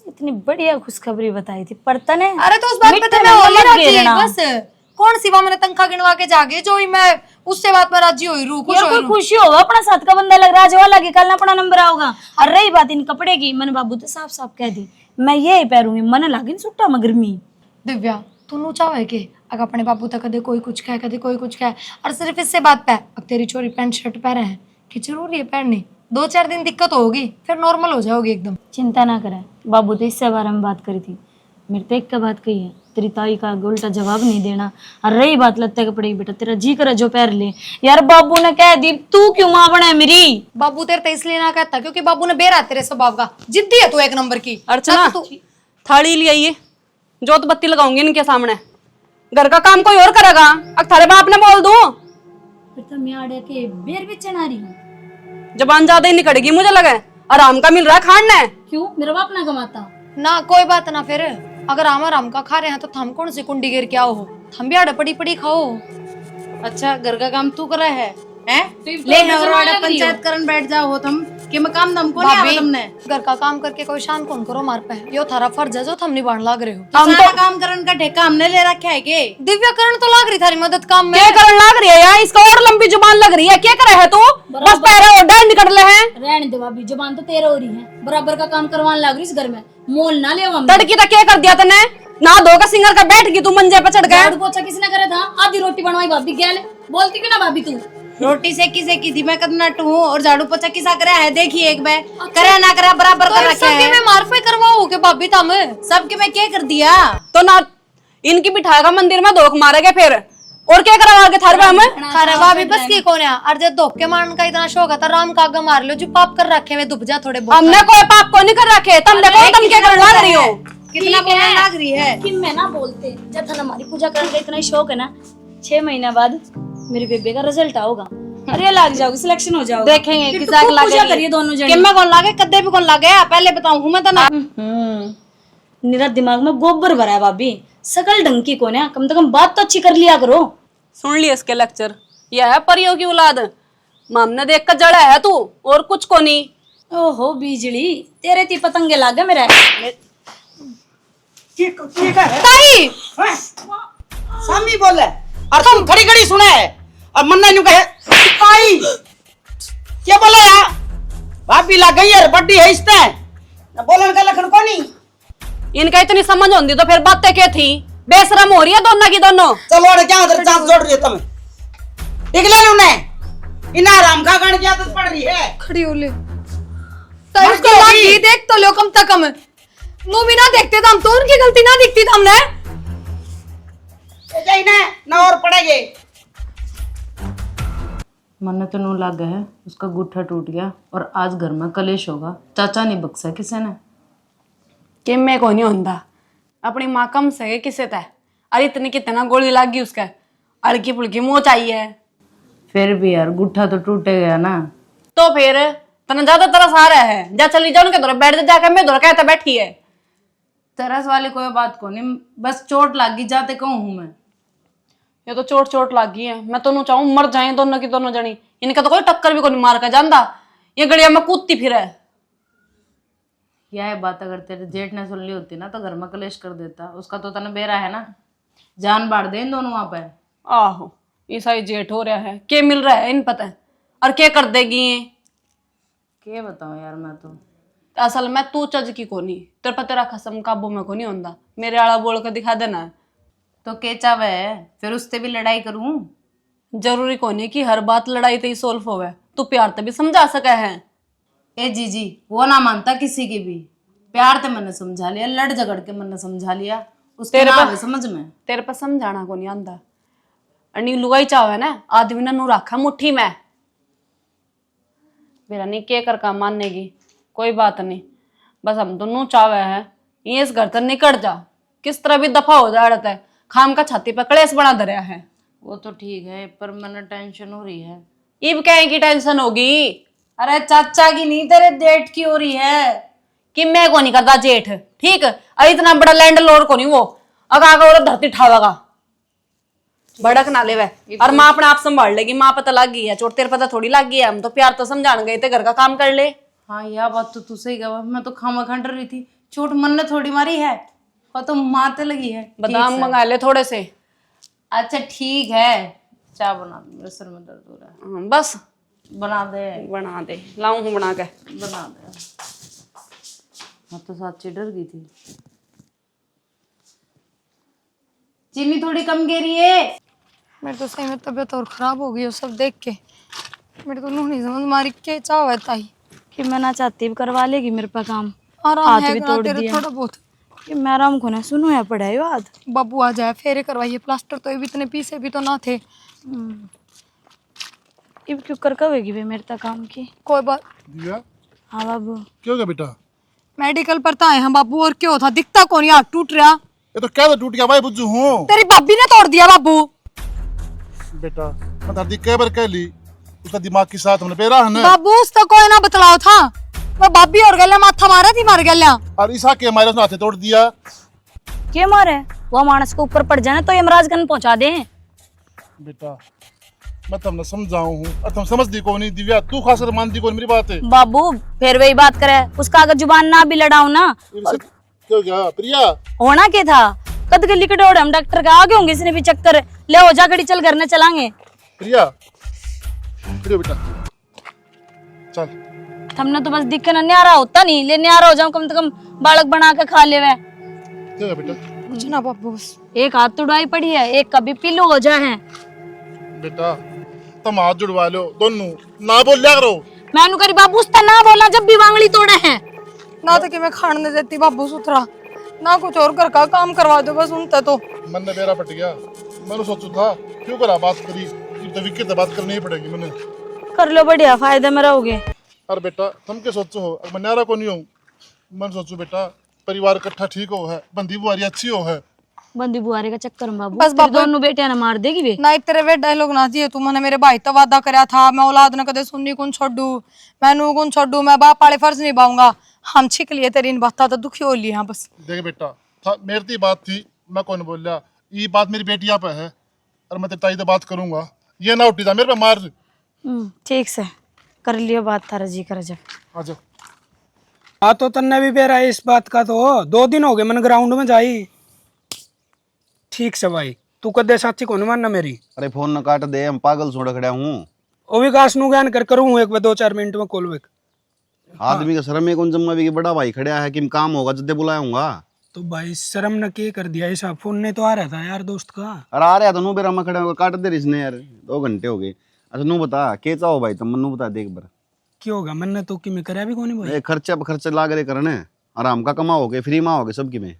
इतनी बढ़िया खुशखबरी बताई थी पर तने अरे तो उस बात पे तो मैं होली राजी है बस कौन सिवा मैंने तनखा गिनवा के जागे जो ही मैं उससे बात में राजी हुई रू खुश कोई खुशी होगा अपना साथ का बंदा लग रहा है वाला कि कल ना अपना नंबर आओगा। और रही बात इन कपड़े की मैंने बाबू तो साफ साफ कह दी मैं ये पहनूंगी मन लागे सुट्टा में गर्मी। दिव्या तू नू चाहे के अगर अपने बाबू तक कदे कोई कुछ कहे कदे कोई कुछ कहे और सिर्फ इससे बात पे अब तेरी छोरी पैंट शर्ट पहने हैं कि जरूरी है पहननी 2-4 दिन दिक्कत होगी फिर नॉर्मल हो जाओगी एकदम। चिंता ना करे बाबू तो इससे बारे में बात करी थी मेरे तो एक का बात कही है तेरी ताई का उल्टा जवाब नहीं देना। और रही बात लत्ते कपड़े की बेटा तेरा जी करे जो पहन ले यार बाबू ने कह दी तू क्यों माँ बना मेरी। बाबू तेरे तो इसलिए ना कहता क्योंकि बाबू ने बेरा तेरे स्वभाव का जिद्दी है तू एक नंबर की। अर्चना थाली ले आइए जोत बत्ती लगाऊंगी इनके सामने घर का काम कोई और करेगा अब थारे बाप ने बोल दूं फिर तो मैं आड़े के बेर भी चढ़ा रही हूँ जबान ज्यादा ही निकलेगी मुझे लगा आराम का मिल रहा है खाना है। क्यों मेरा बाप ना कमाता ना कोई बात ना फिर अगर आम का खा रहे हैं तो थम कौन सी कुंडी गिर क्या हो थम भी आड़े पड़ी पड़ी खाओ। अच्छा घर का काम तू करे है ले नगरवाड़ा पंचायत करन बैठ जाओ हो तुम कि मैं काम दम को नहीं आवा तुमने घर का काम करके कोई शान कौन करो मार पे यो थारा फर्ज है जो थम निभान लाग रहे हो। हम तो काम करन का ठेका हमने ले रखा है के दिव्याकरण तो लाग रही थारी मदद काम में क्या करन लाग रही है यार इसका और लंबी जुबान लग रही है क्या करे है तू बस पैरे और डांड निकल ले हैं रहने दे भाभी जबान तो तेरा हो रही है बराबर का काम करवाने लग रही इस घर में मोल ना ले तड़की तक क्या कर दिया तने ना धो का सिंगर का बैठ गई तू मंजे पे चढ़ गया। झाड़ू पोछा किसने करे था आधी रोटी बनवाई भाभी क्या ले बोलती क्यों ना भाभी तू रोटी सेकी थी मैं कदना टू और झाड़ू पोछा किसा करा है देखिए एक बार करे ना करा बराबर कर रखा है मैं मार पे करवाओ के भाभी थम सबके मैं क्या कर दिया तो ना इनकी बिठाएगा मंदिर में धोख मारेगा फिर और क्या करा आगे थारे में थारे भाभी बस की कौन है और जब धोखे मारने का इतना शौक है राम का आगे मार लो जो पाप कर रखे हुए दुब जा थोड़े बहुत। हमने कोई पाप को नहीं कर रखे तुम देखो तुम क्या कर ला रही हो कितना बोलने लग रही है कि मैं ना बोलते जब था हमारी पूजा करने का इतना ही शौक है ना 6 महीना बाद मेरे बेबे का रिजल्ट आओगा अरे लग जाओगे सिलेक्शन हो जाओगे देखेंगे किसा पूजा करिए दोनों जने किम्मा कौन लागे कद्दे भी कौन लागे पहले बताऊं हूं मैं तो ना मेरा दिमाग में गोबर भरा है भाभी सकल ढंग की कौन है कम से कम बात तो अच्छी कर लिया करो। सुन लिया इसके लेक्चर यह है परियों की औलाद मामने देख कर जड़ा है तू और कुछ को नहीं। ओहो बिजली तेरे ती पतंगे लागे मेरे ताई सामी बोले और तुम खड़ी खड़ी सुना है और मन नहीं कहे आई क्या बोले यार भाभी लग गई यार बड्डी है इसने ना बोलन का लखन को नहीं इनका इतनी समझ होती तो फिर बातें क्या थी बेशरम हो रही है दोनों की दोनों। चलो और क्या उधर चांस जोड़ रही है तुम्हें निकले उन्हें इना आराम का गण की आदत पड़ रही है खड़ी हो ले तो उसको लागी देख तो लो कम तक कम मुंह भी ना देखते तो हम तो उनकी गलती ना दिखती तो हमने जाई ना और पड़ेगे। मन तो नू लग है उसका गुट्ठा टूट गया और आज घर में कलेश होगा। चाचा नहीं बख्शा किसी ने कि मैं को नहीं होता अपनी माँ कम से किसे तय अरे इतनी कितना गोली लग गई उसका हल्की फुल्की मुँह चाहिए फिर भी यार गुट्ठा तो टूटे गया ना। तो फिर तना ज्यादा तरस आ रहा है जा चली जाओ उनके दौरे बैठ जाकर मैं दौरा कहता बैठी है। तरस वाली कोई बात को नहीं बस चोट लग गई जाते कहूँ हूँ मैं। ये तो चोट चोट लग गई है मैं तो चाहूँ मर जाए दोनों की दोनों जनी इनका तो कोई टक्कर भी को नहीं मार का जानता ये गड़िया में कूदती फिर है। यह बात अगर तेरे जेठ ने सुन ली होती ना तो घर में कलेश कर देता। उसका तो तना बेरा है ना जान बाढ़ दे इन दोनों वहां पे। आहो ईसाई जेठ हो रहा है क्या मिल रहा है इन पता है और क्या कर देगी ये क्या बताऊं यार मैं तो असल में तू चज की कोनी तेरे पर तेरा खसम काबू में को नहीं होता मेरे आला बोल कर दिखा देना। तो के चावे है फिर उससे भी लड़ाई करूं। जरूरी कोनी कि हर बात लड़ाई ते ही सोल्व होवे तू प्यार ते भी समझा सके है। ए जीजी वो ना मानता किसी की भी प्यार ते मैंने समझा लिया लड़ झगड़ के मैंने समझा लिया उसके तेरे ना पर- आवे समझ में। तेरे पर समझाना को नहीं आंदा अनी लुगाई चावे ना आदमी ने नू रखा मुट्ठी में मेरा नहीं के कर का मानेगी कोई बात नहीं बस हम दोनों चावे है ये इस घर से निकल जा किस तरह भी दफा हो जा रहता है खाम का छाती पर कलेश बना धरया है। वो तो ठीक है पर मैंने टेंशन हो रही है। इब कहे की टेंशन होगी अरे चाचा की नहीं तेरे जेठ की हो रही है कि मैं को नहीं करता जेठ ठीक अरे इतना बड़ा लैंड लॉर्ड को नहीं वो अगा और धरती ठावेगा भड़क ना ले और माँ अपने आप संभाल लेगी माँ पता लग गई है चोट तेरे पता थोड़ी लग गई है हम तो प्यार तो समझाने गए थे घर का काम कर ले। हाँ यह बात तो तू सही कहा मैं तो खामा खंड रही थी चोट मन ने थोड़ी मारी है और तो माते लगी है। बादाम मंगा ले थोड़े से। अच्छा ठीक है चाय बना दे मेरे सिर में दर्द हो रहा है। बस बना दे लाऊं हूँ बना के बना दे। मैं तो सच्ची डर गई थी। चीनी थोड़ी कम गिरी है। मेरी तो सही में तबीयत और खराब हो गई है सब देख के मेरे तो नूह नहीं समझ मारी के चाव है ताई कि मैं ना चाहती भी करवा लेगी मेरे पे काम आराम हाथ है भी करा तोड़ तेरे दिया। थोड़ा बहुत कि मैं आराम को ना सुनो या पढ़ाई याद बाबू आ जाए फेरे करवाइए प्लास्टर तो ये भी इतने पीसे भी तो ना थे। इब क्यों कर कवेगी वे मेरे तक काम की कोई बात दिया हाँ बाबू क्या हो गया बेटा मेडिकल पर तो आए हैं बाबू और क्या था दिखता कौन हाथ टूट रहा ये तो क्या तो टूट गया भाई बुज्जू हूँ तेरी भाभी ने तोड़ दिया बाबू। बेटा मैं धरती कई बार कह ली उसका दिमाग के साथ हमने पेरा है ना बाबू उसका कोई ना बतलाओ था मैं भाभी और गल्या माथा मारा थी मार गल्या और ईसा के हमारे उसने हाथे तोड़ दिया। क्या मारे वो मानस को ऊपर पड़ जाने तो यमराज गन पहुंचा दे। बेटा मैं तुमने समझाऊं हूँ और तुम समझ दी को नहीं दिव्या तू खास मान दी को मेरी बात है। बाबू फिर वही बात करे उसका अगर जुबान ना भी लड़ाऊ ना क्या हो गया प्रिया होना क्या था कद के लिकट और हम डॉक्टर का आगे होंगे इसने भी चक्कर ले हो जा गड़ी चल घर ने चलांगे। प्रिया प्रिया बेटा चल हमने तो बस दिख के न्यारा होता नहीं ले न्यारा हो जाऊं कम से कम बालक बना के खा ले वे क्या है बेटा कुछ ना बाबू बस एक हाथ तुड़ाई पड़ी है एक कभी पिल्लू हो जाए बेटा तुम हाथ जुड़वा लो दोनों ना बोल लिया करो। मैनू करी बाबू उसका ना बोला जब भी वांगली तोड़े हैं ना तो कि मैं खाने नहीं देती बाबू सुथरा ना कुछ और घर का काम करवा दो बस उनते तो मन ने मेरा पट गया मैंने सोचू था क्यों करा बात करी तो विक्की से बात करनी ही पड़ेगी मैंने कर लो बढ़िया फायदे में रहोगे। अरे बेटा तुम क्या सोचो हो अब मैं न्यारा को नहीं हूँ मैं सोचू बेटा परिवार इकट्ठा ठीक हो है बंदी बुआरी अच्छी हो है बंदी बुआरे का चक्कर में बाबू बस तेरे बाबू- दोनों बेटियां ना मार देगी वे ना तेरे वे डायलॉग ना दिए तू मैंने मेरे भाई तो वादा करया था मैं औलाद ने कदे सुननी कौन छोड़ू मैनू कौन छोड़ू मैं बाप वाले फर्ज निभाऊंगा हम छिक लिए तेरी इन बात तो दुखी हो लिए हाँ बस। देख बेटा था मेरी तो बात थी मैं कौन बोल रहा ये बात मेरी बेटिया पे है और मैं तेरी ताई से बात करूंगा ये ना उठी था मेरे पे मार ठीक से कर लियो बात थारा जी कर जब आ जाओ। हाँ तो तन्ने भी बेरा है इस बात का तो 2 दिन हो गए मैंने ग्राउंड में जाई ठीक से भाई तू कदे साची को मानना मेरी अरे फोन न काट दे, हम पागल छोड़ खड़ा हूँ। ओ विकास नु ज्ञान कर करूँ एक बार 2-4 मिनट में कॉल बैक। आदमी का शर्म है कौन जम्मा भी कि बड़ा भाई खड़ा है कि काम होगा जद्दे बुलाऊंगा। तो भाई शर्म न के कर दिया ऐसा, फोन ने तो आ रहा था यार दोस्त का। अरे आ रहा था नू बेरा में खड़ा होगा, काट दे इसने यार, 2 घंटे हो गए। अच्छा नू बता के चाहो भाई, तुम मनु बता दे एक बार। क्या होगा मन तो कि मैं करया भी कोनी भाई। खर्चा पे खर्चा लाग रहे करने, आराम का कमाओगे, फ्री में आओगे सबकी में।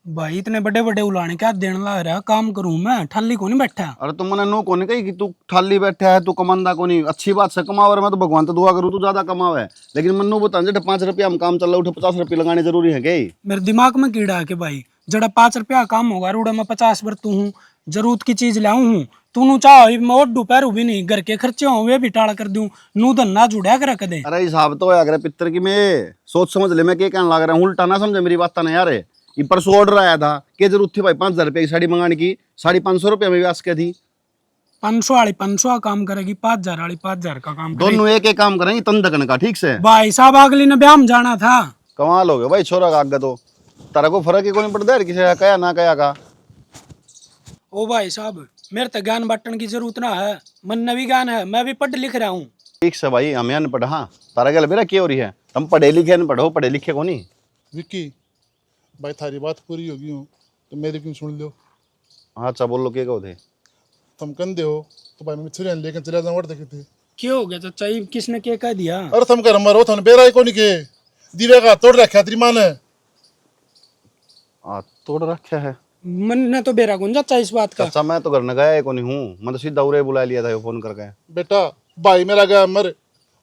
भाई इतने बड़े बड़े उलाने क्या देने लग रहा, काम करूं मैं, ठाली को नहीं बैठा। अरे तुम मैंने नो कोने कही कि तू ठाली बैठा है, तू कमांदा को नहीं, अच्छी बात से कमाओ। मैं तो भगवान तो दुआ करूँ तू ज्यादा कमावे, लेकिन मनु बता जेठा 5 रुपया हम काम चल रहा उठे 50 रुपये लगाने जरूरी है क्या? मेरे दिमाग में कीड़ा है कि भाई जड़ा 5 रुपया काम होगा रूढ़ा मैं 50 बरतू हूँ, जरूरत की चीज लाऊं हूँ, तू नु चाहो मैं और दोपहर भी नहीं, घर के खर्चे हो वे भी टाल कर दूं, नू धन्ना जुड़ा कर रख दे। अरे हिसाब तो है पितर की, मैं सोच समझ ले मैं क्या कहने लग रहा हूँ, उल्टा ना समझे मेरी बात ना यार। ये परसों ऑर्डर आया था कि जरूरत थी भाई 5000 रुपये की साड़ी मंगाने की, 550 रुपये में व्यास क्या थी। 500 वाली 500 का काम करेगी, 5000 वाली 5000 का काम करेगी। दोनों एक एक काम करेंगे तंदकन का, ठीक से। भाई साहब अगली ने ब्याह में जाना था। कमाल हो गया भाई छोरा का आगे तो, तारा को फर्क ही कोई नहीं पड़ता किसी का कया ना कया का। ओ भाई साहब मेरे तो ज्ञान बांटने की जरूरत ना है, मन में भी ज्ञान है, मैं भी पढ़ लिख रहा हूँ। ठीक से भाई, हमें अनपढ़, हाँ तारा क्या मेरा क्या हो रही है, हम पढ़े लिखे अनपढ़ हो, पढ़े लिखे को नहीं। विक्की भाई थारी बात पूरी होगी हो तो मेरी क्यों सुन लो। हाँ अच्छा बोलो क्या कहो थे। तुम कंधे हो तो भाई मैं छुरियां लेकर चला जाऊँ और देखे थे। क्या हो गया चाचा, ये किसने क्या कह दिया? अरे तुम घर मरो, तुमने बेरा को नहीं के दीवे का तोड़ रखा तेरी माँ ने। तोड़ रखा है मन ने तो बेरा कौन चाचा इस बात का। अच्छा मैं तो घर न गया को नहीं हूँ, मैं तो सीधा उरे बुला लिया था फोन करके। बेटा भाई मेरा गया मर,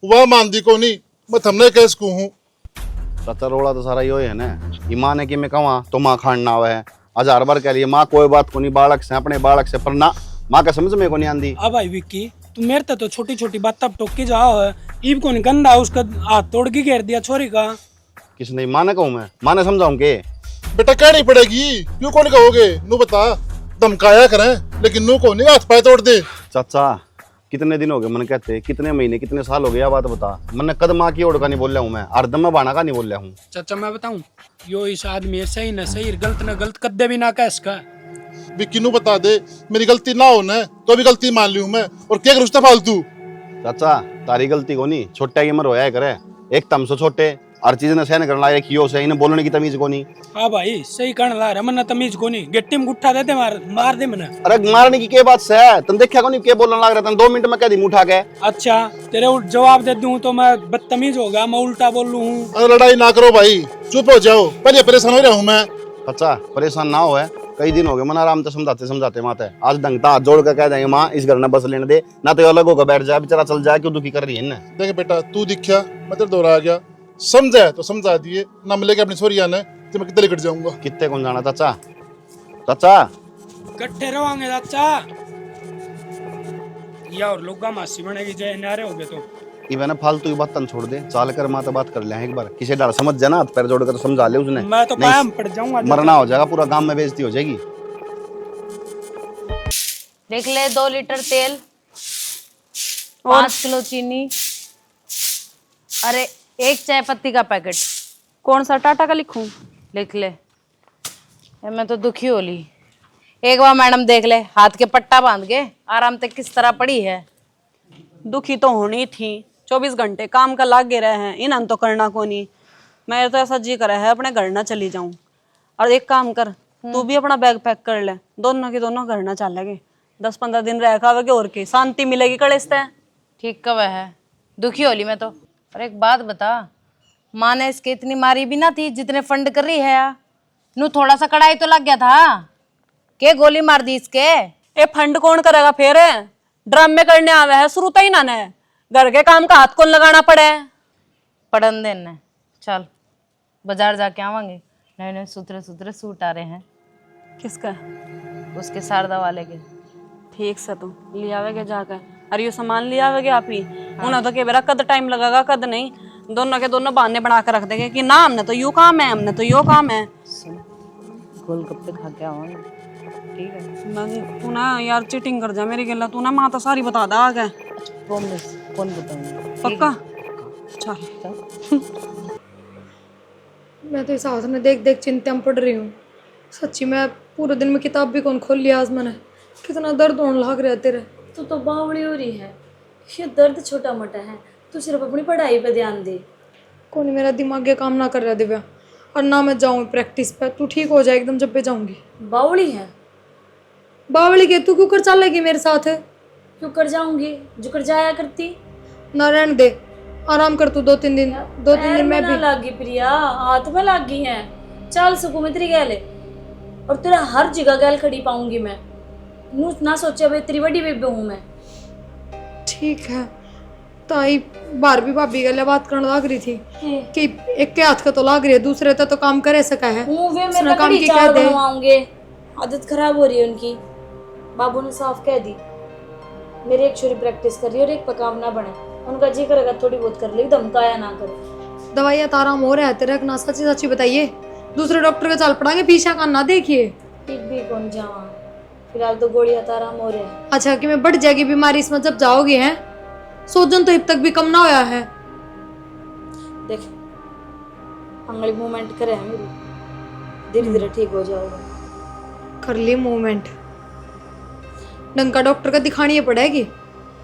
वह मानदी को नहीं, मैं थमने कैस को हूँ। चाचा रोड़ा तो सारा यो है ना, ये माँ ने कि मैं कहा तो माँ खान ना है 1000 बार कह लिए, माँ कोई बात को नहीं, बालक से अपने बालक से, पर ना माँ का समझ में को नहीं आंदी। अब भाई विक्की तू मेरे तो छोटी छोटी बात तब टोक के जाओ है, ईब को नहीं गंदा उसका हाथ तोड़ के घेर दिया छोरी का। किसने? माँ ने कहूँ मैं, माँ ने समझाऊँ के? बेटा कहनी पड़ेगी, क्यों कौन कहोगे, नू बता धमकाया करें लेकिन नू को नहीं हाथ पाए तोड़ दे। चाचा कितने दिन हो गए मन कहते, कितने महीने कितने साल हो गए, बात बता। मैंने कद माँ की ओर का नहीं बोल रहा हूँ, मैं अर्दम में बाना का नहीं बोल रहा हूँ। चाचा मैं बताऊं यो इस आदमी है सही न सही, गलत न गलत कदे भी ना कह इसका। विक्की नू बता दे मेरी गलती ना हो न तो भी गलती मान ली हूँ मैं, और क्या रुश्ता फालतू। चाचा तारी गलती को नहीं, छोटा की उम्र होया करे, एक तम से छोटे हर चीज ने सहन करना है, कियो से इन्हें बोलने की तमीज को नहीं। हाँ भाई सही कहने ला रहा, मन्ना तमीज को नहीं, गिट्टी में गुट्ठा देते मार दे मना। अरे मारने की क्या बात से है, तुम देखा को नहीं क्या बोलने लग रहा था, 2 मिनट में कह दी मुठा के। अच्छा तेरे जवाब दे दूं तो मैं बदतमीज होगा, मैं उल्टा बोल लूं। अरे लड़ाई ना करो भाई, चुप हो जाओ, पहले परेशान हो रहा हूँ मैं। अच्छा परेशान ना हो, है कई दिन हो गए, मन आराम से समझाते समझाते माते, आज डंगता हाथ जोड़ कर कह देंगे माँ इस घर में बस लेने दे, ना तो अलग होकर बैठ जाए, बेचारा चल जाए, क्यों दुखी कर रही है इन्हें। देख बेटा तू दिखा मैं तेरे दौरा आ गया, समझा है तो समझा दिए ना, मिलेगा अपनी छोरी आने तो मैं कितने कट जाऊंगा। कितने कौन जाना चाचा, चाचा कट्ठे रहोगे चाचा, या और लोग मासी बनेगी जय नारे हो गए तो। इवन फालतू की बात छोड़ दे, चाल कर माँ तो बात कर ले एक बार, किसी डर समझ जाना, हाथ पैर जोड़ कर समझा ले उसने, मैं तो कायम पड़ जाऊंगा, मरना हो जाएगा, पूरा गांव में बेइज्जती हो जाएगी। देख ले 2 लीटर तेल, 5 किलो चीनी, अरे 1 चाय पत्ती का पैकेट। कौन सा टाटा का लिखूं? लिख ले, मैं तो दुखी हो ली। एक बार मैडम देख ले, हाथ के पट्टा बांध के आराम तक किस तरह पड़ी है। दुखी तो होनी थी, 24 घंटे काम का लागे रहे हैं, इन तो करना को नहीं। मैं तो ऐसा जी करे है अपने घर ना चली जाऊं। और एक काम कर, तू भी अपना बैग पैक कर ले, दोनों के दोनों घर ना चलेंगे, 10-15 दिन रह खावे और के शांति मिलेगी कलेस ते। ठीक कब है, दुखी हो ली मैं तो। और एक बात बता, माँ ने इसके इतनी मारी भी ना थी जितने फंड कर रही है, नू थोड़ा सा कड़ाई तो लग गया था, के गोली मार दी इसके। ए फंड कौन करेगा फिर, ड्राम में करने आवे है शुरू तो ही ना ने, घर के काम का हाथ कौन लगाना पड़े। पढ़न देने चल, बाजार जाके आवांगे, नए नए सुथरे सुथरे सूट आ रहे हैं। किसका? उसके शारदा वाले के। ठीक से तू ले आवेगे जाकर, अरे ये सामान ले आवेगे आप ही। उन्हें तो के बेरा कद टाइम लगेगा कद नहीं, दोनों के दोनों बहाने बना कर रख देंगे कि ना हमने तो यो काम है, हमने तो यो काम है। गोलगप्पे खा के आवांगे, ठीक है। तू ना यार चीटिंग कर जा मेरी गला, तू ना माता सारी बता दा आगे। प्रॉमिस, कौन बताऊंगा, पक्का? चल मैं तो इस हाथ में देख देख चिंता में पड़ रही हूँ। सच्ची मैं पूरे दिन में किताब भी कौन खोल लिया आज मैंने। कितना दर्द होने लग रहा है तेरे। तो बावड़ी हो रही है, ये दर्द छोटा मोटा है, तू सिर्फ अपनी पढ़ाई पे ध्यान दे। कौन मेरा दिमाग ये काम ना कर रहा दिव्या, और ना मैं जाऊँ प्रैक्टिस पे। तू ठीक हो जाए एकदम जब पे जाऊंगी। बावड़ी है, बावली के तू क्यों कर चलेगी मेरे साथ है? क्यों कर जाऊंगी, जो कर जाया करती। ना रहने दे, आराम कर तू 2-3 दिन। 2-3 दिन मैं ना भी लागी प्रिया, हाथ में लागी है। चल सकूं मैं तेरी गैल, और तेरा हर जगह गैल खड़ी पाऊंगी मैं। नू ना सोचे भाई तेरी बड़ी बेबे हूं मैं। ठीक है। ताई बार भी भाभी गले बात करने लग रही थी कि एक के हाथ का तो लाग रही है, दूसरे तो काम करे सका है। हूं वे उसने मेरे काम कड़ी की चावल कह दे। बनवाऊंगे, आदत खराब हो रही है उनकी। बाबू ने साफ कह दी, मेरी एक छोरी प्रैक्टिस कर रही है और एक पकाव ना बने। उनका जी करेगा थोड़ी बहुत कर ले, धमकाया ना करे। दवाइयाँ तो आराम हो रहा है तेरे ना? सच्ची सच्ची बताइए, दूसरे डॉक्टर का चाल पड़ांगे, पीछा का ना देखिए। ठीक भी कौन जावा, फिलहाल तो गोलियां तो आराम हो रहा है। अच्छा कि मैं बढ़ जाएगी बीमारी इसमें जब जाओगे हैं? सोजन तो अब तक भी कम ना होया है। देख अंगली मूवमेंट करे है मेरी, धीरे धीरे ठीक हो जाओगे। कर ली मूवमेंट, ढंग का डॉक्टर का दिखानी ही पड़ेगी।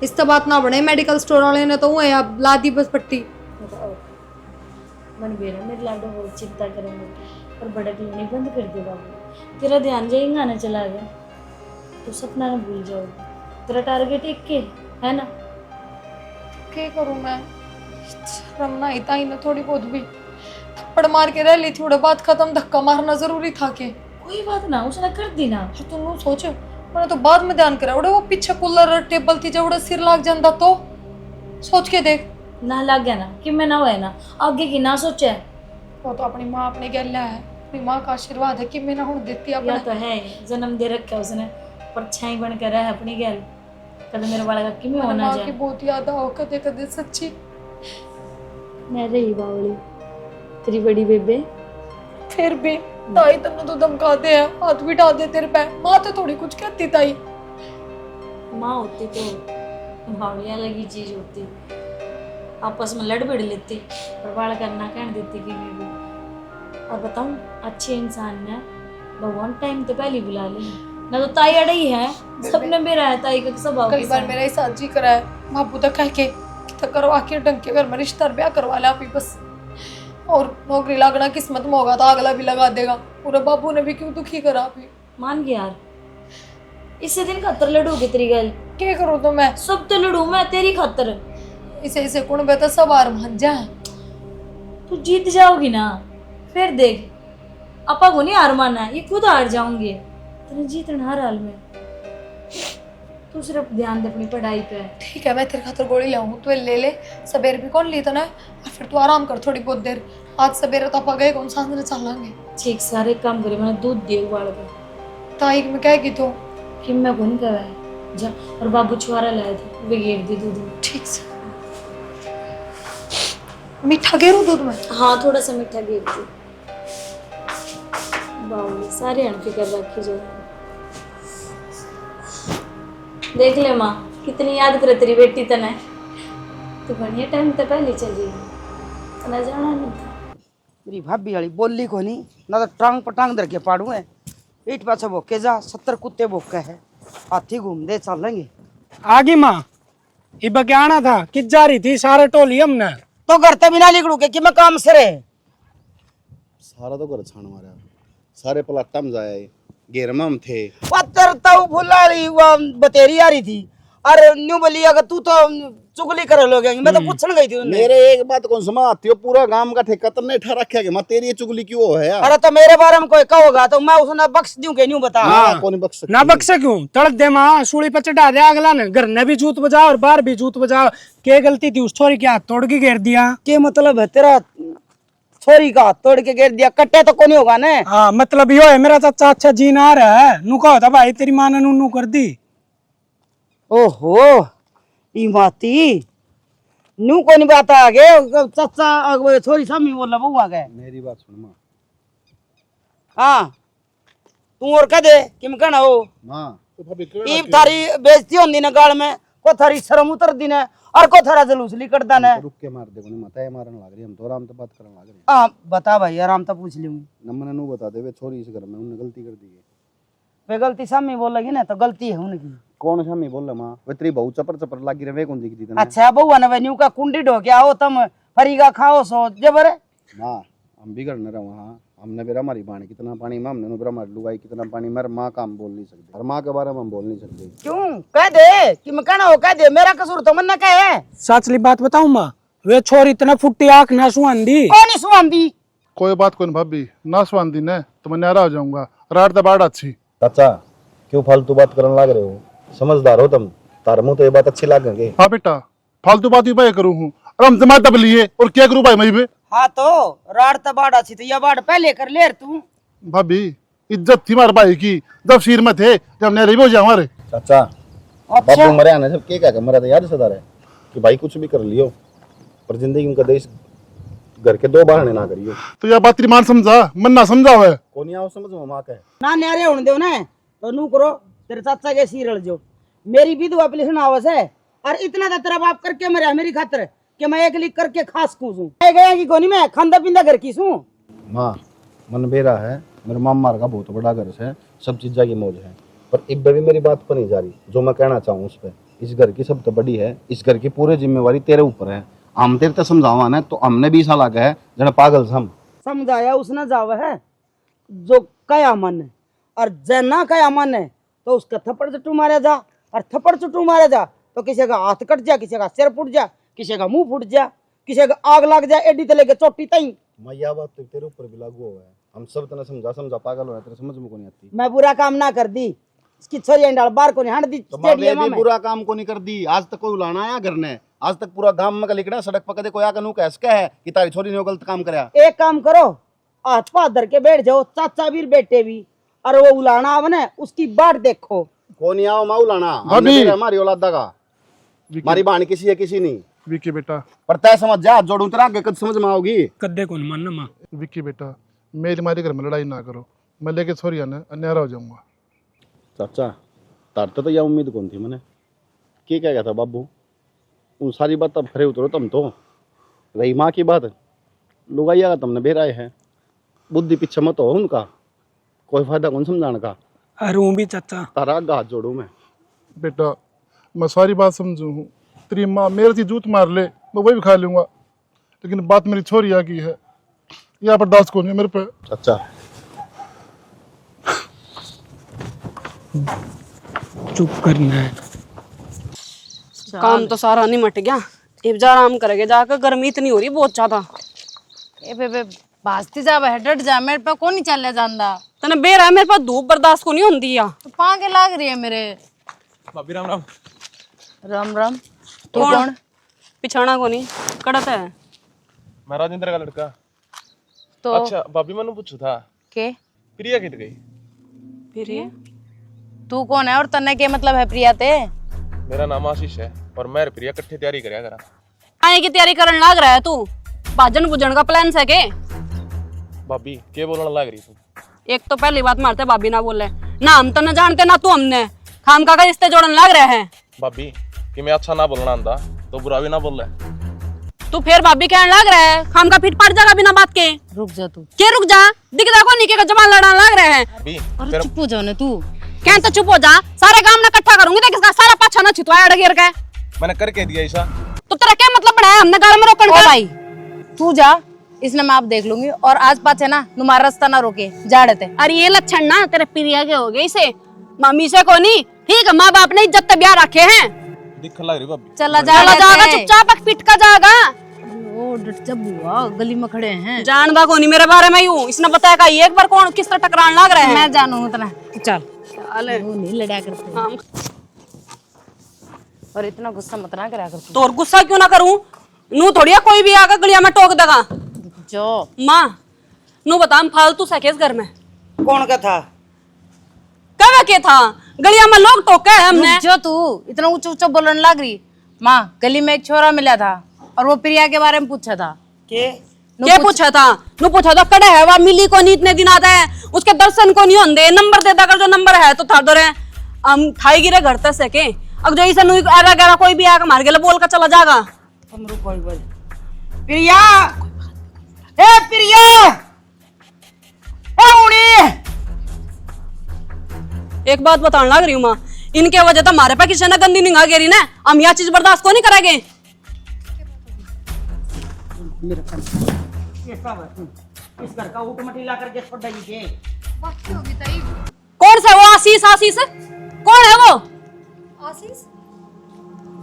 इस तो बात ना बने मेडिकल स्टोर वाले ने तो वो आप ला दी बस पट्टी। मन बेरा मेरे लाडो बहुत चिंता करेंगे, पर बड़ा क्लिनिक बंद कर दे बाबू। तेरा ध्यान जाएगा ना चला गया तो सपना ना भूल जाओगे। तेरा टारगेट एक के है ना। क्या करूं मैं? रमना ही ताई ने थोड़ी बहुत भी थप्पड़ मार के रह ली थी, थोड़ा बात खत्म। धक्का मारना जरूरी था के? कोई बात ना, उसने कर दी ना। तुम सोचो, मैंने तो बाद में ध्यान करा। उड़े वो पीछे कूलर टेबल थी, जब सिर लाग जाता तो सोच के देख। ना लग गया ना कि मैं ना हुआ ना, आगे की ना सोचा है। वो तो अपनी माँ अपने गैला है, अपनी माँ का आशीर्वाद है कि मैं ना हूँ देती या अपने। तो है जन्म दे रखा उसने, पर छाई बन कर है अपनी गैल। कद मेरे वाला का कि मैं होना माँ जाए। की बहुत याद आओ कदे कदे सच्ची। मैं रही बावली तेरी बड़ी बेबे। फिर भी ताई तुमने तो धमकाते हैं, हाथ भी डाल दे तेरे पे। माँ तो थोड़ी कुछ कहती ताई। माँ होती तो बावली अलग ही चीज होती, आपस में लड़ भिड़ लेती, पर बाल करना कहने देती कि मैं भी। और बताऊं, अच्छे इंसान ने भगवान टाइम तो पहले बुला ले ना। तो ताई अड़े ही है, सबने मेरा है ताई का स्वभाव। कई बार मेरा ही साथ जी करा है बाबू तक कह के कि करवा के ढंग के घर में रिश्ता ब्याह करवा ले आप ही बस। और नौकरी लगना किस्मत में होगा तो अगला भी लगा देगा। पूरे बाबू ने भी क्यों दुखी करा आप ही। मान गया यार, इसे दिन खातर लड़ूगी तेरी गल। क्या करूँ तो मैं? सब तो लड़ू मैं तेरी खातर। इसे इसे कौन बेहतर सब हार मान जाए। तू जीत जाओगी ना, फिर देख अपा को नहीं हार माना है, ये खुद हार जाऊंगे। तेरे जीतना हर हाल में। तू सिर्फ ध्यान दे अपनी पढ़ाई पे। ठीक है, मैं तेरे खातर गोली लाऊं, तू ले ले। सवेरे भी कौन ली तो ना, और फिर तू आराम कर थोड़ी बहुत देर। आज सवेरे तो आप गए कौन सांझ चलांगे। ठीक सारे काम करे, मैंने दूध दिए उबाल के। ताई में कहेगी तो कि मैं कौन कहा है जा, और बाबू छुआरा लाए थे वे गेर दी दूध में। ठीक से मीठा गेरू दूध में। हाँ थोड़ा सा मीठा गेर दी। बाबू सारे अनफिकर रखी जो। देख ले माँ कितनी याद करे तेरी बेटी तने। तू बढ़िया टाइम तो पहले चली तना जाना नहीं था। मेरी भाभी वाली बोली को नहीं ना, तो टांग पटांग धर के पाड़ू है। ईट पाछा भोके जा, 70 कुत्ते भोके है, हाथी घूम दे चलेंगे। आगे माँ इब क्या आना था, किस जा रही थी सारे टोली हमने तो घर ते बिना लिखड़ू के कि मैं काम से रहे। सारा तो घर छान मारा, सारे पलाटा में जाए, घेर में हम थे। पत्थर तो भुला रही बतेरी आ रही थी, और न्यू बोली अगर तू तो चुगली कर लोगे। मैं तो पूछने गई थी उन्हें। मेरे एक बात कौन समाती हो, पूरा गांव का ठेका तो नहीं ठा रखा कि मैं तेरी चुगली क्यों है यार। अरे तो मेरे बारे में कोई कहोगा तो मैं उसने बख्श दूं के नहीं बता। हाँ, कौन बख्श ना बक्से क्यों तड़क दे माँ, सूली पर चढ़ा दे अगला ने। घर ने भी जूत बजाओ और बाहर भी जूत बजाओ। क्या गलती थी उस छोरी के हाथ तोड़ के घेर दिया? के मतलब है तेरा छोरी का हाथ तोड़ के घेर दिया? कट्टे तो कोई नहीं होगा ना। हाँ मतलब यो है मेरा चाचा अच्छा जीन आ रहा है। नू कहो था भाई तेरी माँ ने नू कर दी। ओहो ई माती नू को नहीं बात आगे चाचा छोरी सामी बोला बहू आ गए। मेरी बात सुन माँ। हाँ तू और कह दे कि मैं कहना हो माँ तो भाभी ई थारी बेइज्जती होंदी ना गाल में, को थारी शर्म उतर दी ना, और को थारा जलूस निकलता ना। रुक के मार दे कोनी माता है मारन लाग रही, हम तो आराम से बात करने लाग रहे। हाँ बता भाई, आराम तो पूछ लूंगी। नम्मने नू बता दे वे छोरी इस घर में उन्होंने गलती कर दी है। वे गलती सामी बोलेगी ना तो गलती है उनकी। कौन सा मैं बोल रहा माँ, वे तेरी बहू चपर चपर लागी रहे, वे कौन सी की अच्छा बउआ ने न्यू का कुंडी ढो के आओ तुम फरीगा खाओ सो जबर है। माँ हम भी करने रहे वहाँ, हमने बेरा हमारी पानी कितना पानी माँ, हमने बेरा हमारी लुगाई कितना पानी, मेरे माँ का हम बोल नहीं सकते, और माँ के बारे में हम बोल नहीं सकते। क्यों कह दे कि मैं कहना हो कह दे, मेरा कसूर तो मन का है। सचली बात बताऊं माँ, वे छोरी इतना फुट्टी आंख ना सुहांदी। कौन ही सुहांदी? कोई बात कोई भाभी, ना स्वांदी ने तो मैं न्यारा हो जाऊंगा, रात तो बाढ़ अच्छी। चाचा क्यों फालतू बात करने लग रहे हो, समझदार हो तुम, तार मुँह तो ये बात अच्छी लगेंगे। हाँ बेटा फालतू बात ही भाई करूँ हूँ, और हम जमा दब लिए और क्या करूँ भाई मैं भी। हाँ तो रात तो बाढ़ अच्छी, तो यह बाढ़ पहले कर ले तू। भाभी इज्जत थी हमारे भाई की, जब सिर में थे, जब न्यारे हो जाए हमारे। चाचा बाबू मरे आने जब क्या क्या मरा था याद सदार है कि भाई कुछ भी कर लियो, पर जिंदगी में कदे घर के दो बहाने ना करियो। तो यह बात तेरी मान समझा, मन ना समझा हुआ है। कौन आओ समझ माँ का ना न्यारे होने दो ना, तो नू करो तेरे चाचा के सीरल जो मेरी विधवा एप्लीकेशन आवस है, और इतना तो तेरा बाप करके मरे मेरी खातर कि मैं एक लिख करके खास कूसूं गया कि कोनी मैं खांदा पिंदा घर की सूं। माँ मन बेरा है, मेरे मामा का बहुत बड़ा घर है, सब चीज़ की मौज है, पर इब भी मेरी बात पर नहीं जा रही जो मैं कहना चाहूँ उस पर। इस घर की सब तो बड़ी है, इस घर की पूरी जिम्मेवारी तेरे ऊपर है। हम तेरे तो समझावा ना, तो हमने भी साल आगे है जना पागल हम समझाया उसने जाव है जो कया मन है, और जना कया मन है तो उसका थप्पड़ चट्टू मारे जा, और थप्पड़ चट्टू मारे जा तो किसी का हाथ कट जा, किसी का सिर फूट जा, किसी का मुंह फूट जा, किसी का आग लग जा, एडी तले के चोटी तई। मैं यह बात तो तेरे ऊपर भी लागू हुआ है, हम सब तना समझा पागल हो रहा है, तेरे समझ में को नहीं आती। मैं बुरा काम ना कर दी, इसकी छोरी डाल बार को नहीं हांड दी तो मैं स्टेडियम भी में। बुरा काम को नहीं कर दी, आज तक कोई उलाना आया घर ने, आज तक पूरा गांव में लिखना सड़क पर कदे कोई आकर नू कह सके है कि तारी छोरी ने गलत काम करया। एक काम करो, हाथ पाथ धर के बैठ जाओ, चाचा भी बेटे भी, और वो उलाना आवने उसकी बाट देखो। कौन आओ माँ उलाना, हमारी औलादा का, हमारी बहन किसी है किसी नहीं। विक्की बेटा, पर तय समझ जा, जोड़ू तेरा आगे कद समझ में आओगी। कद्दे कौन मानना माँ। विक्की बेटा मेरी मारी घर में लड़ाई ना करो, मैं लेके छोरी आने अन्यारा हो जाऊंगा। चाचा तार तो यह उम्मीद कौन थी मैंने, क्या क्या था बाबू, उन सारी बात तब खरे उतरो तुम तो। रही माँ की बात, लुगाइया का तुमने बेराए है, बुद्धि पीछे मत हो उनका, कोई फायदा कौन समझाने का। अरे भी चाचा तारा हाथ जोड़ू मैं। बेटा मैं सारी बात समझू हूँ, तेरी माँ मेरे से जूत मार ले मैं वही भी खा लूंगा, लेकिन बात मेरी छोरी आ की है, यहाँ पर दास कौन है मेरे पे। चाचा चुप करना है। काम तो सारा निमट गया, अब जा आराम करेंगे जाकर, गर्मी इतनी हो रही बहुत ज्यादा। ए बे भाजती जा बे, डट जा, मेरे पे कौन नहीं चले जांदा। तने बेर है, मेरे पास धूप बर्दाश्त को नहीं होती या तो पांगे लाग रही है मेरे। भाभी राम राम। राम राम। तू कौन? पिछाना को नहीं कड़त है। मैं राजेंद्र का लड़का। तो अच्छा भाभी मैंने पूछा था के प्रिया कित गई। फिर ये तू कौन है और तन्ने के मतलब है प्रिया ते? मेरा नाम आशीष है और मैं प्रिया इकट्ठे तैयारी करया करा। आने की तैयारी करने लग रहा है तू, भाजन बुजन का प्लान है के? भाभी के बोलने लग रही तू। एक तो पहली बात मारते भाभी ना बोले ना, हम तो न जानते ना तू हमने, खाम का रिश्ते जोड़न लग रहे हैं। भाभी कि मैं अच्छा ना बोलना आंदा तो बुरा भी ना बोल रहा। तू फिर भाभी कहने लग रहा है, खाम का फिट पड़ जाएगा बिना बात के। रुक जा तू। के रुक जा, दिखता को नहीं के जवान लड़ाने लग रहे हैं। भाभी अरे चुप हो जाओ ना तू। क्या तो चुप हो जा, सारे काम ना इकट्ठा करूंगी तो किसका सारा पाछा ना छितवाया अड़गेर के। मैंने करके दिया ऐसा। तो तेरा क्या मतलब बनाया हमने गाल में रोकन का? भाई तू जा, इसने मैं आप देख लूंगी, और आज पास है ना तुम्हारा रास्ता ना रोके जाड़ते। अरे ये लक्षण ना तेरे प्रिया के हो गए, इसे मम्मी से को नहीं ठीक है, माँ बाप ने इज्जत ब्याह रखे हैं। दिख लग रही भाभी। चला चला जाएगा चुपचाप फिट का जाएगा। ओ डट जा बुआ, गली में खड़े हैं। जानदा को नहीं मेरे बारे में यूं, इसने बताया का एक बार कौन किस तरह टकराने लग रहे हैं। मैं जानू उतना, तू चल। अरे वो नहीं लड़ा करते हाँ। और इतना गुस्सा मत ना करा कर तू। तो और गुस्सा क्यों ना करूं, नू थोड़ी कोई भी आकर गलिया में टोक देगा। जो माँ नू बता हम फालतू सा केस घर में कौन का था? कवे के था, गलिया में लोग टोके हैं हमने। जो तू इतना ऊंचा ऊंचा बोलने लग रही। माँ गली में एक छोरा मिला था और वो प्रिया के बारे में पूछा था। के क्या पूछा था? नू पूछा था कड़े है वह मिली को नहीं इतने दिन आता है, उसके दर्शन को नहीं होंगे, नंबर दे देकर जो नंबर है तो था दो रे हम खाई गिरे घर तक से के। अब जो इसे नू आरा गरा कोई भी आकर मार के बोल कर चला जाएगा। तुम रुको एक बार। प्रिया, ए प्रिया, ए उनी, एक बात बताने लग रही हूँ माँ, इनके वजह तो हमारे पे किसी ने गंदी निगाह गिरी ना, हम यह चीज बर्दाश्त को नहीं करेंगे। इस घर का ऊट मटी ला करके छोड़ दीजिए। बात होगी ताई। कौन सा वो आशीष? आशीष कौन है वो? आशीष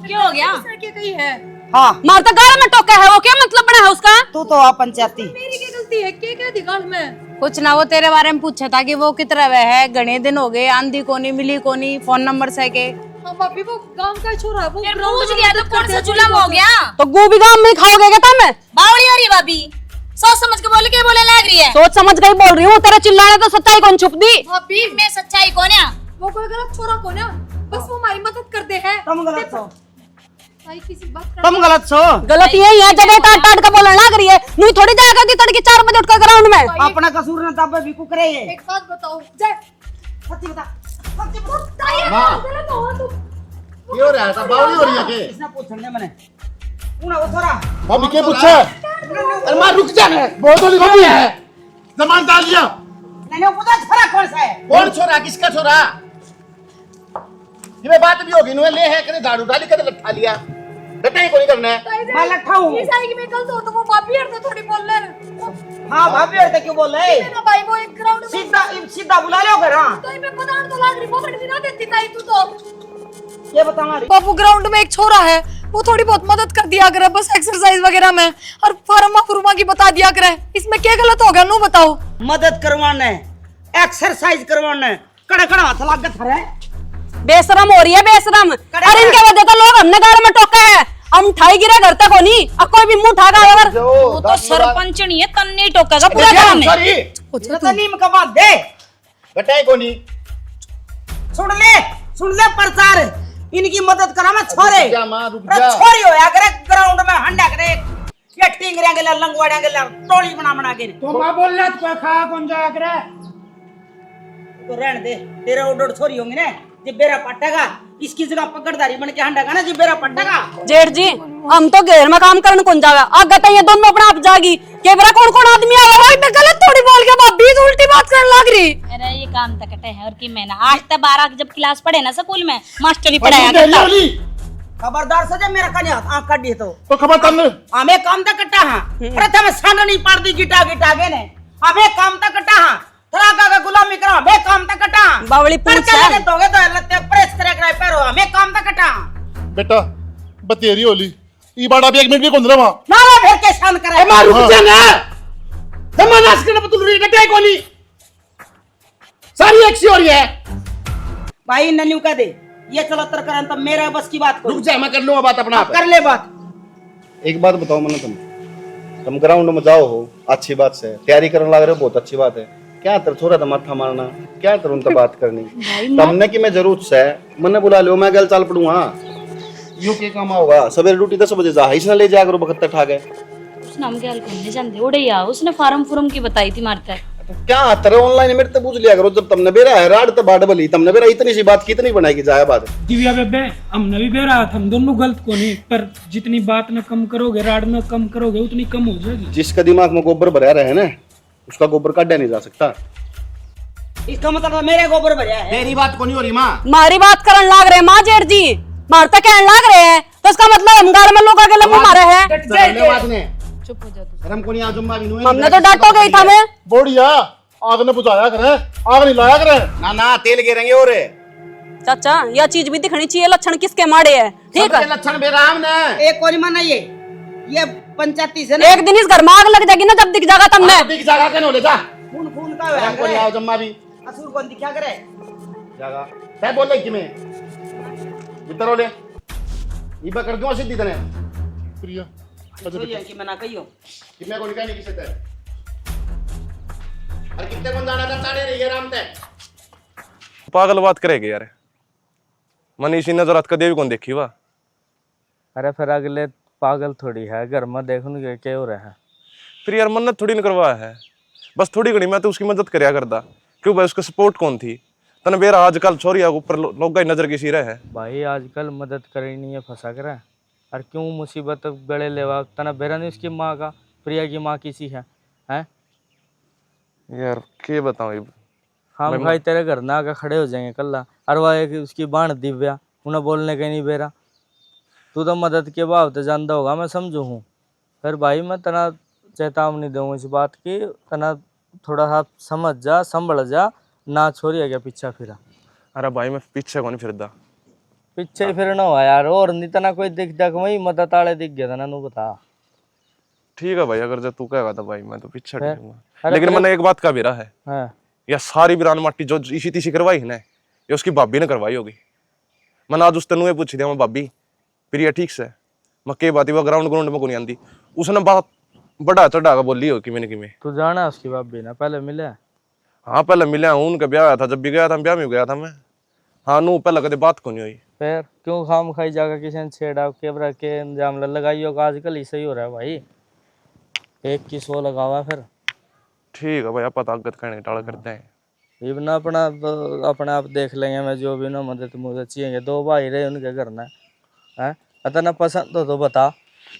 क्या हो गया? क्या कही है? हाँ मार तो गाल में टोका है वो, क्या मतलब बना है उसका? तू तो आप पंचायती। मेरी क्या गलती है? क्या क्या दिगाड़ में? कुछ ना, वो तेरे बारे में पूछा था कि वो कितना वह है, घने दिन हो गए, आंधी कोनी मिली कोनी, फोन नंबर से के। हाँ भाभी, वो गांव का छोरा है, वो पूछ लिया तो कौन सा जुलम हो गया? तो गोभी गांव में खाओगे क्या तुम? बावड़ी हो रही है भाभी, सोच समझ के बोले, क्या बोले लग रही है? सोच समझ कर ही बोल रही हूँ, तेरा चिल्लाने तो सच्चाई कौन छुप दी? भाभी मैं सच्चाई कौन है? वो कोई गलत छोरा को ना, बस वो हमारी मदद कर दे है। तुम गलत हो, ताई किसी बात कर। तुम गलत हो। गलत यही है, जगह टाट टाट का बोलने लग रही है। नहीं थोड़ी जाया करती तड़के 4 बजे उठकर ग्राउंड में। अपना कसूर न तब भी कुकरे ये। एक बात बताओ, जय सच्ची बता, सच्ची बता। ताई हाँ। गलत हो तुम। क्यों रहा है? बावली हो रही है के? इसने पूछने मैंने उन्हें वो थोड़ा भाभी के पूछा? अरे मां रुक जा, बहुत वाली भाभी है। जमान डाल दिया। मैंने पूछा छोरा कौन सा है? कौन छोरा? किसका छोरा? ये बात भी होगी, नुए ले है करे झाड़ू डाली करे लट्ठा लिया, लट्ठा ही कोई करना है। मैं लट्ठा हूँ। इस आएगी मैं कल तो वो भाभी है तो थोड़ी बोल ले। हाँ भाभी और क्यों बोल रहे? मेरा भाई वो एक ग्राउंड में सीधा सीधा बुला लो घर। हाँ ताई मैं पता तो लाग रही, बहुत भी ना देती ताई तू तो। ये बता हमारी बाबू ग्राउंड में एक छोरा है, वो थोड़ी बहुत मदद कर दिया करे बस एक्सरसाइज वगैरह में, और फार्मा फुर्मा की बता दिया करे। इसमें क्या गलत हो गया? नो बताओ। मदद करवाने, एक्सरसाइज करवाने, कड़ा कड़ा हाथ लागत है। बेशरम हो रही है, बेशरम। अरे इनके वजह तो लोग हमने गाल में टोका है, हम ठाई गिरे घर तक होनी, अब कोई भी मुंह ठागा अगर वो तो सरपंच नहीं है, तन्नी टोकेगा पूरा गांव में। तो नीम का बात दे बटाई कोनी। सुन ले प्रचार, इनकी मदद करा मैं छोरे। जा मां, रुक अरे जा। छोरी होया करे ग्राउंड में हंडा करे, ये टिंगरियां गेला लंगवाड़ियां गेला टोली बना के। तो माँ बोल रहा तो खा कौन जाया करे? तो रहने दे, तेरे ओडोड छोरी होंगी ना, जब बेरा पटेगा इसकी जगह पकड़दारी बन के हंडेगा ना, जब बेरा पटेगा। जेठ जी हम तो घेर में काम करने कौन जावे, आगे तो ये दोनों अपना आप जागी के बेरा कौन कौन आदमी आवा। भाई मैं गलत थोड़ी बोल के भाभी उल्टी बात करने लग रही। अरे ये काम तक कटे है और की मैंने आज तक 12 जब क्लास पढ़े ना स्कूल में, मास्टरी पढ़ाया करता। खबरदार से जब मेरा कन्या आंख काट दी तो खबर तन हमें काम तक कट्टा हाँ। अरे तब सान नहीं पाड़ दी गिटा गिटा गे ने, हमें काम तक कट्टा हाँ। थरा का गुलामी करा, हमें काम तक कट्टा। बावली पूछ है। तो लत्ते प्रेस करे करे पैरो, हमें काम तक कट्टा। बेटा बतेरी होली ई बाड़ा भी 1 मिनट भी कोन रवा ना ना फिर के शांत करे। मां रुक जा ना, जमाना से बतुल रही डटे कोनी, सारी एक सी हो रही है। भाई नन्यू कह दे ये चलो तर करन तो मेरा बस की बात रुक जा, मैं कर लूंगा बात अपना आप। कर ले बात। एक बात बताओ मैंने, तुम ग्राउंड में जाओ हो, अच्छी बात से तैयारी करने लग रहे हो, बहुत अच्छी बात है। क्या तर छोरा था माथा मारना, क्या तर उनसे बात करनी तुमने कि मैं जरूरत से मैंने बुला लियो, मैं गल चाल पड़ूंगा। यूं के काम होगा, सवेरे ड्यूटी 10 बजे जा, इसने ले जाकर बखत ठा गए। उसने हम क्या करने जानते उड़े या उसने फार्म फुरम की बताई थी मारता तो क्या तेरे ऑनलाइन मेरे तो पूछ लिया करो, जब तुमने बेरा है राड तो बाट बली, तुमने बेरा इतनी सी बात कितनी बनाई कि जाया बात। दिव्या बेबे हमने भी बेरा था, हम दोनों गलत को नहीं, पर जितनी बात न कम करोगे, राड न कम करोगे, उतनी कम हो जाएगी। जिसका दिमाग में गोबर भरा रहे ना, उसका गोबर काटा नहीं जा सकता। इसका मतलब मेरे गोबर भरिया है। तेरी बात को नहीं हो रही मां, मारी बात करन लाग रहे माँ जेठ जी, मारता कहने लाग रहे हैं, तो इसका मतलब हम गाल में लोग आगे लम्बू मारे हैं। बात ने चुप हो जा तू। शर्म को नहीं आजुम्मा भी नुए हमने तो डांटो गई था मैं। बोड़िया आग ने बुझाया करे, आग नहीं लाया करे। ना ना तेल गिरेंगे और चाचा यह चीज भी दिखनी चाहिए, लक्षण किसके माड़े है, ठीक है? लक्षण बेराम ने एक और माना ये पंचायती से ना एक दिन इस घर में आग लग जाएगी ना, जब दिख जाएगा तुमने। दिख जागा के ले जा, खून खून का शर्म को नहीं है। आजुम्मा भी असुर कौन दिखा करे जागा तै बोले कि मैं भीतर ले ई बा कर दूं सीधी तने प्रिया सोई कि मैं ना कहियो कि मैं को निकाल नहीं किसे तै और कितने बंद आना था ताड़े रे ये राम तै पागल बात करेगे यार, मनीषी ने जरूरत का देवी कौन देखी वा। अरे फिर अगले पागल थोड़ी है, घर में देखूंगे क्या हो रहा है। फिर यार मन्नत थोड़ी न करवाया है, बस थोड़ी घड़ी मैं तो उसकी मदद करया करता, क्यों भाई उसका सपोर्ट कौन थी तने बेरा आजकल छोरिया ऊपर लोग नजर की सिरे है। भाई आजकल मदद करनी है फंसा कर, और क्यों मुसीबत गले लेवा तना बेरा नहीं उसकी माँ का, प्रिया की माँ किसी है हैं? यार के बताऊं, हम भाई तेरे घर ना आके खड़े हो जाएंगे कल्ला। और वह एक उसकी बाण दिव्या, उन्हें बोलने के नहीं बेरा। तू तो मदद के भाव तो जानता होगा, मैं समझू हूँ। फिर भाई मैं तना चेतावनी दूँ इस बात की, तना थोड़ा सा समझ जा, संभल जा, ना छोड़िए क्या पीछा फिरा। अरे भाई मैं पीछे कौन फिरदा, पीछे ही फिरना हुआ यार। और नहीं तना कोई दिख जाए, वही मदद ताले दिख गया था ना, नू बता। ठीक है भाई, अगर जब तू कहेगा तो भाई मैं तो पीछे है? हटूंगा। लेकिन मैंने एक बात का भी रहा है, हाँ या सारी बिरान माटी जो इसी तीसी करवाई है ना, ये उसकी भाभी ने करवाई होगी। मैंने आज उस तेनू ये पूछी थी, मैं भाभी प्रिया ठीक से, मैं के बात वो ग्राउंड ग्राउंड में को नहीं आती। उसने बात बड़ा चढ़ा बोली हो कि मैंने कि तू जाना उसकी भाभी ना, पहले मिले? हाँ पहले मिला हूँ, उनका ब्याह आया था, जब भी गया था ब्याह में गया था मैं। हाँ नू पहले कदे बात को नहीं हुई। फिर क्यों खाम खाई जाकर किसी ने छेड़ा केबरा के इंजाम लगाई होगा? आजकल ही सही हो रहा है भाई, एक की 100 लगावा। फिर ठीक है भाई, आप ताकत करने टाल करते हैं। ये ना अपने आप देख लेंगे। मैं जो भी ना मदद मुझे चाहिए, 2 भाई रहे उनके घर ना है, अतना पसंद हो तो बता।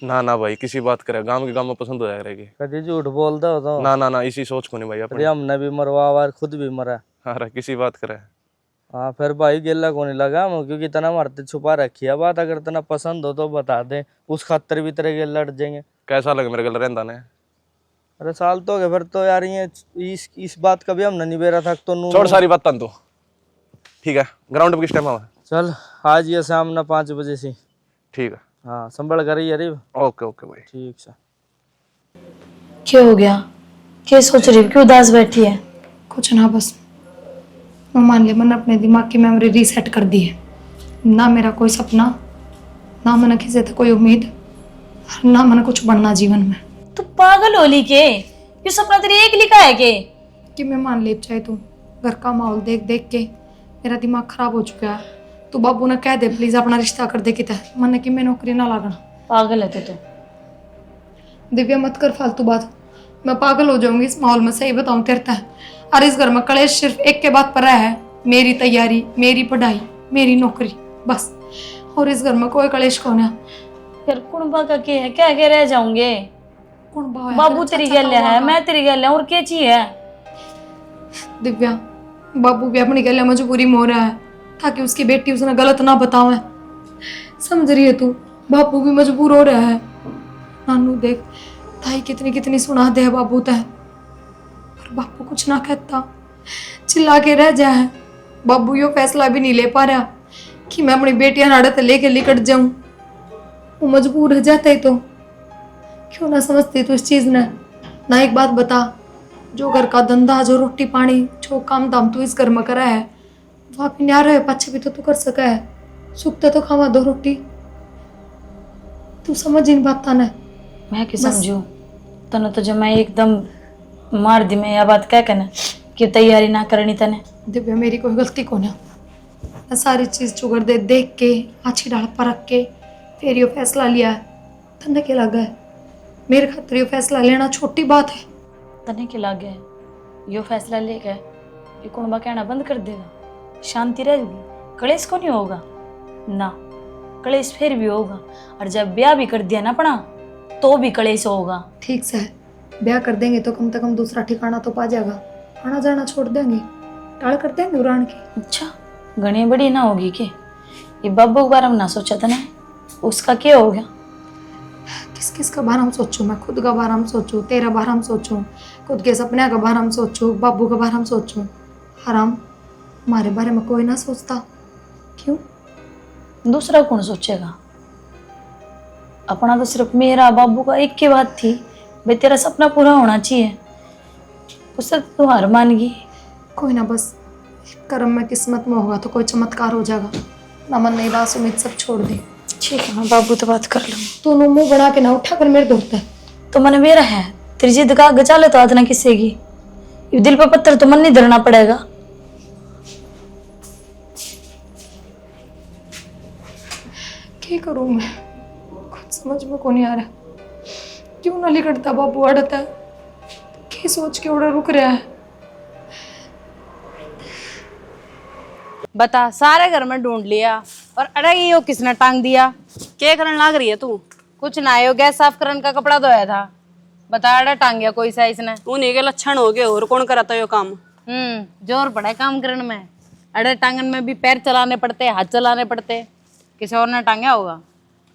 ना ना भाई, किसी बात करे गांव के गांव में पसंद हो जाएगा रहेगी। कभी झूठ बोलता हो तो ना ना ना, इसी सोच को नहीं भाई अपने। हमने भी मरवा और खुद भी मरा। अरे किसी बात करे। हाँ फिर भाई गेला को नहीं लगा, क्योंकि तना मरते छुपा रखी है बात। अगर तना पसंद हो तो बता दे, उस खातर भी तेरे गेल लड़ जाएंगे। कैसा लगे मेरे गल रहता ने? अरे साल तो हो गए फिर तो यार, ये इस बात का भी हमने नहीं बेरा था तो छोड़ सारी बात तन तो। ठीक है, ग्राउंड पे किस टाइम आवा? चल आज ये शाम ना 5 बजे से। ठीक है, हाँ संभल कर ही अरे। ओके ओके भाई। ठीक से। क्या हो गया? क्या सोच रही हो? क्यों उदास बैठी है? कुछ ना, बस वो मान ले मैंने अपने दिमाग की मेमोरी रीसेट कर दी है। ना मेरा कोई सपना, ना मैंने किसी से कोई उम्मीद, ना मैंने कुछ बनना जीवन में। तू पागल होली के? ये सपना तेरी एक लिखा है के? कि मैं मान ले चाहे तू घर का माहौल देख देख के मेरा दिमाग खराब हो चुका है। तू बाबू ने कह दे प्लीज अपना रिश्ता कर दे किता मन कि मैं नौकरी ना लागना। पागल है तू। दिव्या मत कर फालतू बात, मैं पागल हो जाऊंगी इस माहौल में। सही बताऊं तेरे तक, और इस घर में कलेश सिर्फ एक के बात पर है, मेरी तैयारी, मेरी पढ़ाई, मेरी नौकरी, बस। और इस घर में कोई कलेश कौन है? फिर कुणबा का क्या है? क्या के रह जाऊंगे? कुणबा है, बाबू तेरी गल है, मैं तेरी गल है, और क्या चाहिए? दिव्या बाबू भी अपनी गल मजबूरी में हो रहा है ताकि उसकी बेटी उसने गलत ना बतावे। समझ रही है तू? बाबू भी मजबूर हो रहा है। नानू देख ताई कितनी कितनी सुना दे बाबू तय, पर बाबू कुछ ना कहता, चिल्ला के रह जाए। बाबू यो फैसला भी नहीं ले पा रहा कि मैं अपनी बेटियां नाड़े लेके निकट जाऊं। वो मजबूर हो जाता है तो क्यों ना समझती तू इस चीज ने? ना एक बात बता, जो घर का धंधा, जो रोटी पानी, जो काम धाम तू इस घर में करा है, वहां भी न्यारा है पाछे भी तो तू कर सका है। सुखते तो खावा 2 रोटी। तू समझ इन बात ने? मैं क्या समझू? तने तो जब मैं एकदम मार दी मैं यह बात कह के ना कि तैयारी ना करनी तने। दिव्या मेरी कोई गलती को ना, मैं सारी चीज चुगर दे देख के आछी डाल परख के फिर यो फैसला लिया है। तने क्या लगा है मेरे खातिर यो फैसला लेना छोटी बात है? तने क्या लगे यो फैसला लेके ये कुणबा कहना बंद कर देगा? शांति रहेगी, कलेश को नहीं होगा ना। कलेश फिर भी होगा, और जब ब्याह भी कर दिया ना अपना तो भी कलेश होगा। ठीक से ब्याह कर देंगे तो कम से कम दूसरा ठिकाना तो पा जाएगा। आना जाना छोड़ देंगे, टाल कर देंगे उड़ान की। अच्छा घनी बड़ी ना होगी के? ये बाबू के बारे में ना सोचा था ना, उसका क्या हो गया? किस किस का बारे में सोचूं? मैं खुद का बारे में सोचूं, तेरा बारे में सोचूं, खुद के सपने का बारे में सोचूं, बाबू के बारे में सोचूं। हराम हमारे बारे में कोई ना सोचता। क्यों? दूसरा कौन सोचेगा? अपना तो सिर्फ मेरा बाबू का एक की बात थी, भाई तेरा सपना पूरा होना चाहिए, उससे तू हार मान गई। कोई ना, बस कर्म में किस्मत में होगा तो कोई चमत्कार हो जाएगा। ना मन नहीं दास उम्मीद सब छोड़ दे। ठीक है मैं बाबू तो बात कर लूँ। तू मुंह बना के ना उठा कर मेरे दौड़ता है तो मन मेरा है, तेरी जिद का गचा ले तो आज ना किसेगी। ये दिल पर पत्थर तो मन नहीं धरना पड़ेगा। क्या करूं मैं, कुछ समझ में को नहीं आ रहा। क्यों ना लिखता बाबू अड़ता है, क्या सोच के उड़ा रुक रहा है। बता, सारे घर में ढूंढ लिया और अरे ये किसने टांग दिया? क्या करने लाग रही है तू? कुछ ना, यो गैस साफ करने का कपड़ा धोया था। बता अड़ा टांग गया कोई सा इसने? उन्हीं के लक्षण हो गए, और कौन कराता यो काम? जोर पड़ा है काम करने में। अड़े टांगन में भी पैर चलाने पड़ते, हाथ चलाने पड़ते, किसी और ने टांगा होगा।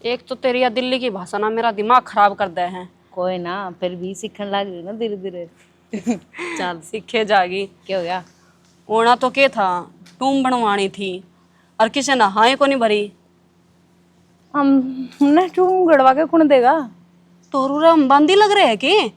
एक तो तेरी या दिल्ली की भाषा ना मेरा दिमाग खराब कर दे हैं। कोई ना, फिर भी सीखने लग रही ना धीरे धीरे। चल सीखे जागी। क्या हो गया? होना तो क्या था, टूम बनवानी थी और किसी ने हाय को नहीं भरी। हमने टूम गड़वा के कौन देगा? तोरू हम बंदी लग रहे हैं कि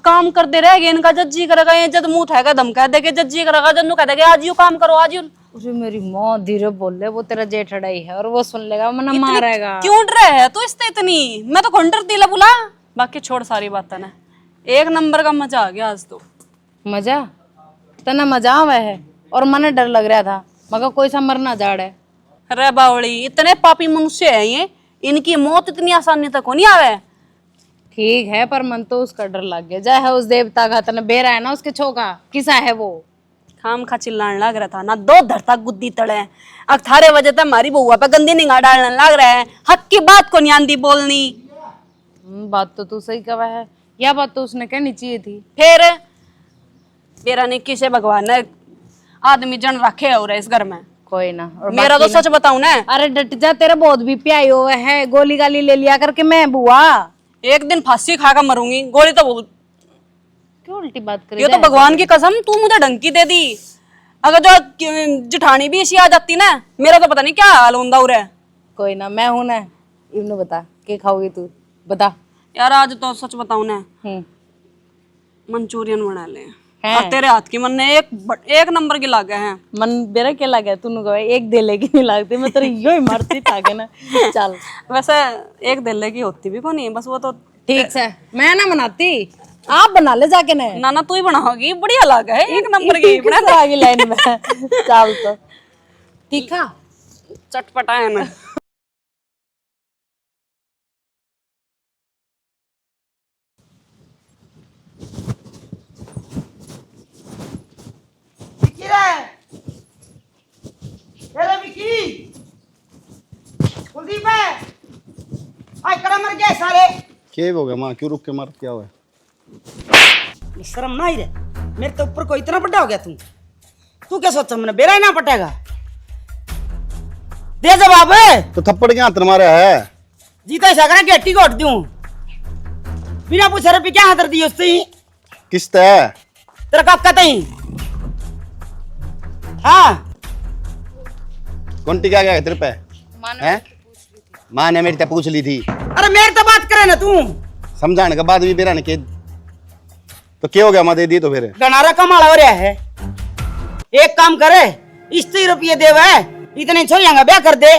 काम करते रह गए। इनका जज्जी करेगा, ये जब मुंह उठाएगा दम कह देगा जज्जी करेगा, जब कह देगा आज यू काम करो आज यू। उसे मेरी माँ धीरे बोल ले, वो तेरा जेठड़ाई है और वो सुन लेगा, मना मारेगा। क्यों डर है तो इससे इतनी? मैं तो कौन डरती ला बुला। बाकी छोड़ सारी बातें ना, एक नंबर का मजा आ गया आज तो। मजा तना मजा आवा है और मने डर लग रहा था, मगर कोई सा मरना जाड़ है। अरे बावड़ी, इतने पापी मनुष्य है ये, इनकी मौत इतनी आसानी तक को नहीं आवे। ठीक है, पर मन तो उसका डर लग गया। जय है उस देवता का, तने बेरा है ना उसके छोका, किसा है वो? खाम खा चिल्लाने लग रहा था ना, दो धरता गुद्दी तड़े। अब थारे वजह से हमारी बउआ पे गंदी निगाह डालने लग रहा है। हक की बात को नहीं आंदी बोलनी। बात तो तू सही कहा है, यह बात तो उसने कहनी चाहिए थी। फिर मेरा निक्की से भगवान ने आदमी जन रखे हो रहे इस घर में। कोई ना, और मेरा तो सच बताऊं ना। अरे डट जा, तेरा बहुत भी प्याई हुआ है, गोली गाली ले लिया करके मैं बुआ। एक दिन फांसी खाकर मरूंगी, गोली तो बहुत। क्यों उल्टी बात करे? ये तो भगवान की कसम, तू मुझे डंकी दे दी। अगर जो जिठानी भी ऐसी आ जाती ना, मेरा तो पता नहीं क्या हाल होता उरे। कोई ना, मैं हूं ना। इब्नू बता, क्या खाओगी तू? बता यार। आज तो सच बताऊं ना, मंचूरियन बना ले। हैं? तेरे हाथ की मन ने एक नंबर की लागे हैं। मन मेरा क्या लगा? तूने कहा एक देले की नहीं लागती, मैं तेरे यो ही मारती था के ना। चल वैसे एक दिल्ले की होती भी कौन है, बस वो तो ठीक है। मैं ना बनाती, आप बना ले जाके ना। नाना तू ही बनाओगी, बढ़िया लागा है, एक नंबर की बना आगे लाइन में। चल तो तीखा चटपटा है ना। विकी रे, तेरे विकी, कुलदीप है, आय करा मर गया सारे। क्या हो गया माँ, क्यों रुक के मार, क्या हुआ? शर्म ना ही रे, मेरे तो ऊपर को इतना बड़ा हो गया तू क्या सोचा मैंने बेरा ही ना पटेगा? दे जवाब। तो थप्पड़ क्या हाथ मारा है? जीता ऐसा करा गेटी को हट दूं बिना पूछे रुपये क्या हाथ दी उससे ही? किस्त है तेरा काका तई। हाँ कौन टिका गया तेरे पे? हैं? माँ ने मेरी ते पूछ ली थी। अरे मेरे तो बात करे ना तू। समझाने के बाद भी बेरा ने के तो क्या हो गया? माँ दे दी तो फिर गनारा कमाल हो रहा है। एक काम करे, 30 रुपये देवे, इतने छोरियां का ब्याह कर दे।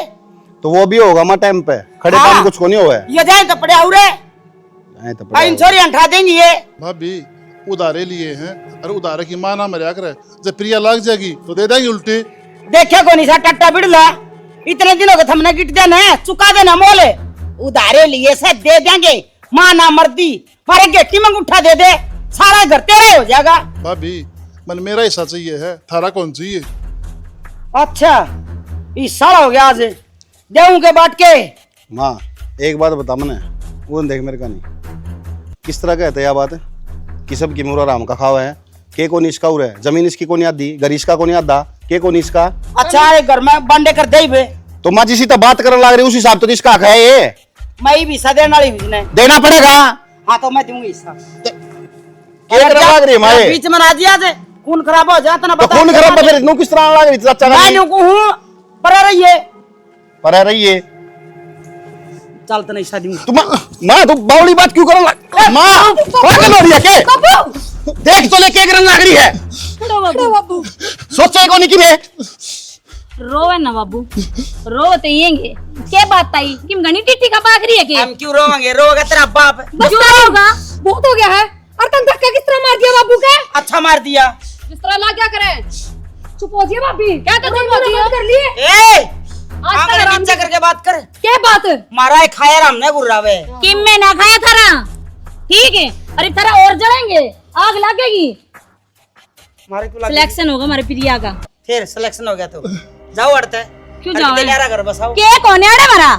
तो वो भी होगा माँ टाइम पे, खड़े हाँ। काम कुछ को नहीं हुआ है। ये जाए तो पड़े आउरे, इन छोरियां उठा देंगी ये। भाभी उधारे लिए हैं और उधारे की माँ ना मरिया करे, जब प्रिया लग जाएगी तो दे देंगे उल्टी। देखा को नहीं सा टट्टा बिड़ला, इतने दिनों के थमने गिट देना है, चुका देना मोले। उधारे लिए से दे देंगे, माँ ना मर्दी मारे गेटी में उठा दे दे, सारा घर तेरा हो जाएगा। भाभी मन मेरा हिस्सा चाहिए है, थारा कौन चाहिए? अच्छा इस सारा हो गया, आज देऊंगे बांट के। माँ एक बात बता मने, वो देख मेरे का नहीं किस तरह का है यह बात है कि सब की मुरा राम का खावा है के को इसका उरे है, जमीन इसकी को नहीं आती, घर इसका को नहीं आता, के को इसका। अच्छा अरे घर में बांडे कर दे बे। तो माँ जिसी तो बात करने लग रही उस हिसाब तो इसका हक है ये, मैं भी हिस्सा देने वाली हूँ इसने। देना पड़ेगा। हाँ तो मैं दूंगी हिस्सा। क्या करने लग रही है माँ ये? बीच में आ दिया जे, खून खराब हो जाता ना। तो खून खराब तो फिर नू किस तरह लग रही चाचा का? मैं नुकू हूँ पर रहिए पर है रही है चल तो नहीं शादी में। तुम माँ तू बावली बात क्यों करने लग? माँ पागल हो रही है के? देख तो ले के करने लग रही है। सोचे को नहीं कि मैं रोवे ना बाबू, रोते येंगे। क्या बात आई कि घनी टिट्टी का पाक रही है के? हम क्यों रोवांगे, रोगा तेरा बाप। बस होगा, बहुत हो गया है। और तुम धक्का किस तरह मार दिया बाबू के? अच्छा मार दिया। जिस तरह ला क्या करे? चुप हो जिए भाभी। क्या कर चुप हो जिए? कर लिए ए आज तक आंगन नीचा करके बात कर। क्या बात? मारा है खाया राम ने गुर्रावे। कि मैं ना खाया थारा, ठीक है? अरे थारा और जलेंगे, आग लगेगी। मारे क्यों लगी? सिलेक्शन होगा हमारे प्रिया का। फिर सिलेक्शन हो गया तो जाओ अड़ते। क्यों जाओ? घर बसाओ। के कौन है अड़े मारा?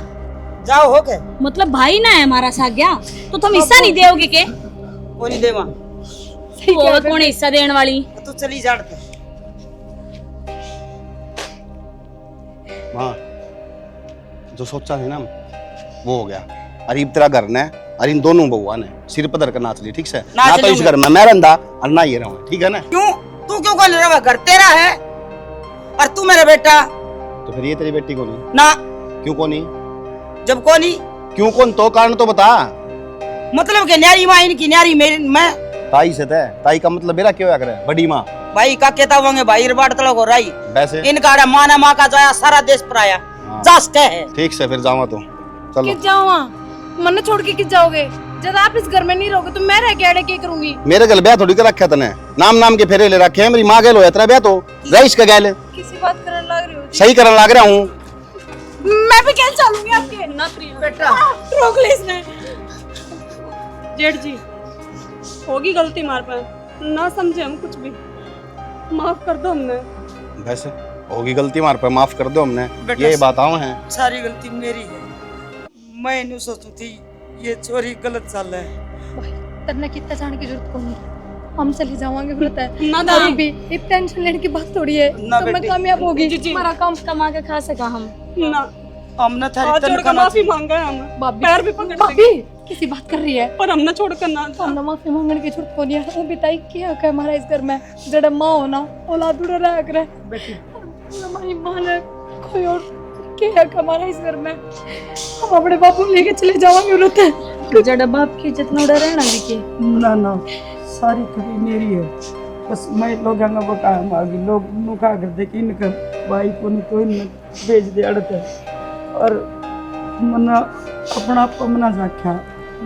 जाओ हो के मतलब भाई ना है हमारा सा गया तो तुम हिस्सा नहीं दोगे के? कोई नहीं देवा। और कौन है हिस्सा देने वाली? तू चली जाड़ते। हाँ जो सोचा है ना वो हो गया। अरे अब तेरा घर ने और इन दोनों बउआ ने सिर पर धर कर नाच ली, ठीक से? ना तो इस घर में मैं रहंदा और ना ये रहूं, ठीक है ना? क्यों तू क्यों कौन रहा? घर तेरा है और तू मेरा बेटा। तो फिर ये तेरी बेटी को नहीं ना क्यों को नहीं? जब को नहीं क्यों कौन तो कारण तो बता। मतलब के न्यारी माँ इनकी न्यारी मेरी मैं ताई से थे, ताई का मतलब मेरा क्यों करे? बड़ी माँ भाई का कहता होंगे भाई रिबाट तलक हो रही वैसे इनका माँ ने माँ का जाया सारा देश पर आया जस है। ठीक से फिर जावा तो चलो। किस जाओ मन छोड़ के किस जाओगे? जब आप इस घर में नहीं रहोगे तो मैं रह के अड़े क्या करूंगी? मेरे गल ब्याह थोड़ी कर रखा तने, नाम नाम के फेरे ले रखे हैं। मेरी माँ गैल हो तेरा ब्याह तो रईस का गैल किसी बात करने लग रही हो? सही करने लग रहा हूँ मैं भी क्या चलूंगी आपके? ना प्रिया बेटा रोक ले इसने। जेठ जी होगी गलती मार पे, ना समझे हम कुछ भी, माफ कर दो हमने। वैसे होगी गलती मार पर, माफ कर दो हमने, बेटा, ये बताओ हैं। सारी गलती मेरी है। मैं नहीं सोचू थी ये चोरी गलत चाल है। भाई तन्ने कितना जाने की जरूरत नहीं, हम चले जावांगे व्रत है ना ना भी इतनी टेंशन लेने की बात थोड़ी है। ना तो मैं बेटी। कामयाब होगी। हमारा काम कमा के खा सका हम ना हमने थारी हाथ जोड़ कर तनख्वाह माफी मांगा है हम, भाभी पैर भी पकड़ भाभी किसी बात कर रही है पर हमने छोड़ कर ना था। हमने माफी मांगने की जरूरत को नहीं है। वो बताई क्या है हमारा इस घर में जड़ माँ होना औलाद उड़ा रहा करे बेटी हमारी माँ ने कोई और क्या है हमारा इस घर में। हम अपने बापू लेके चले जावांगे व्रत है। जड़ा बाप की इज्जत न उड़ा रहना दिखे। ना ना सारी खरी मेरी है। बस मैं लोग बका मांगी लोग नुका कर दे कि इनका भाई को नहीं कोई न भेज दे अड़ते और मना अपना आप मना जाख्या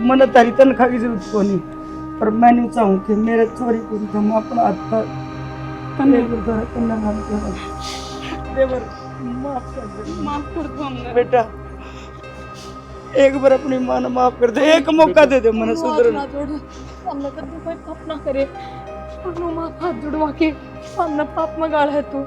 मन तारी तनख्वाह की जरूरत को नहीं। पर मैं नहीं चाहूँ कि मेरे छोरी को हम अपना हाथ पर कन्ने गुरुद्वारा कन्ने मान के देवर माफ कर दो हमने बेटा। एक बार अपनी माँ ने माफ कर दे, एक मौका दे दे मन सुधर। ना जोड़ो हमने कभी कोई पाप ना करे। अपनो माँ हाथ जुड़वा के हमने पाप में गाड़ा है तू।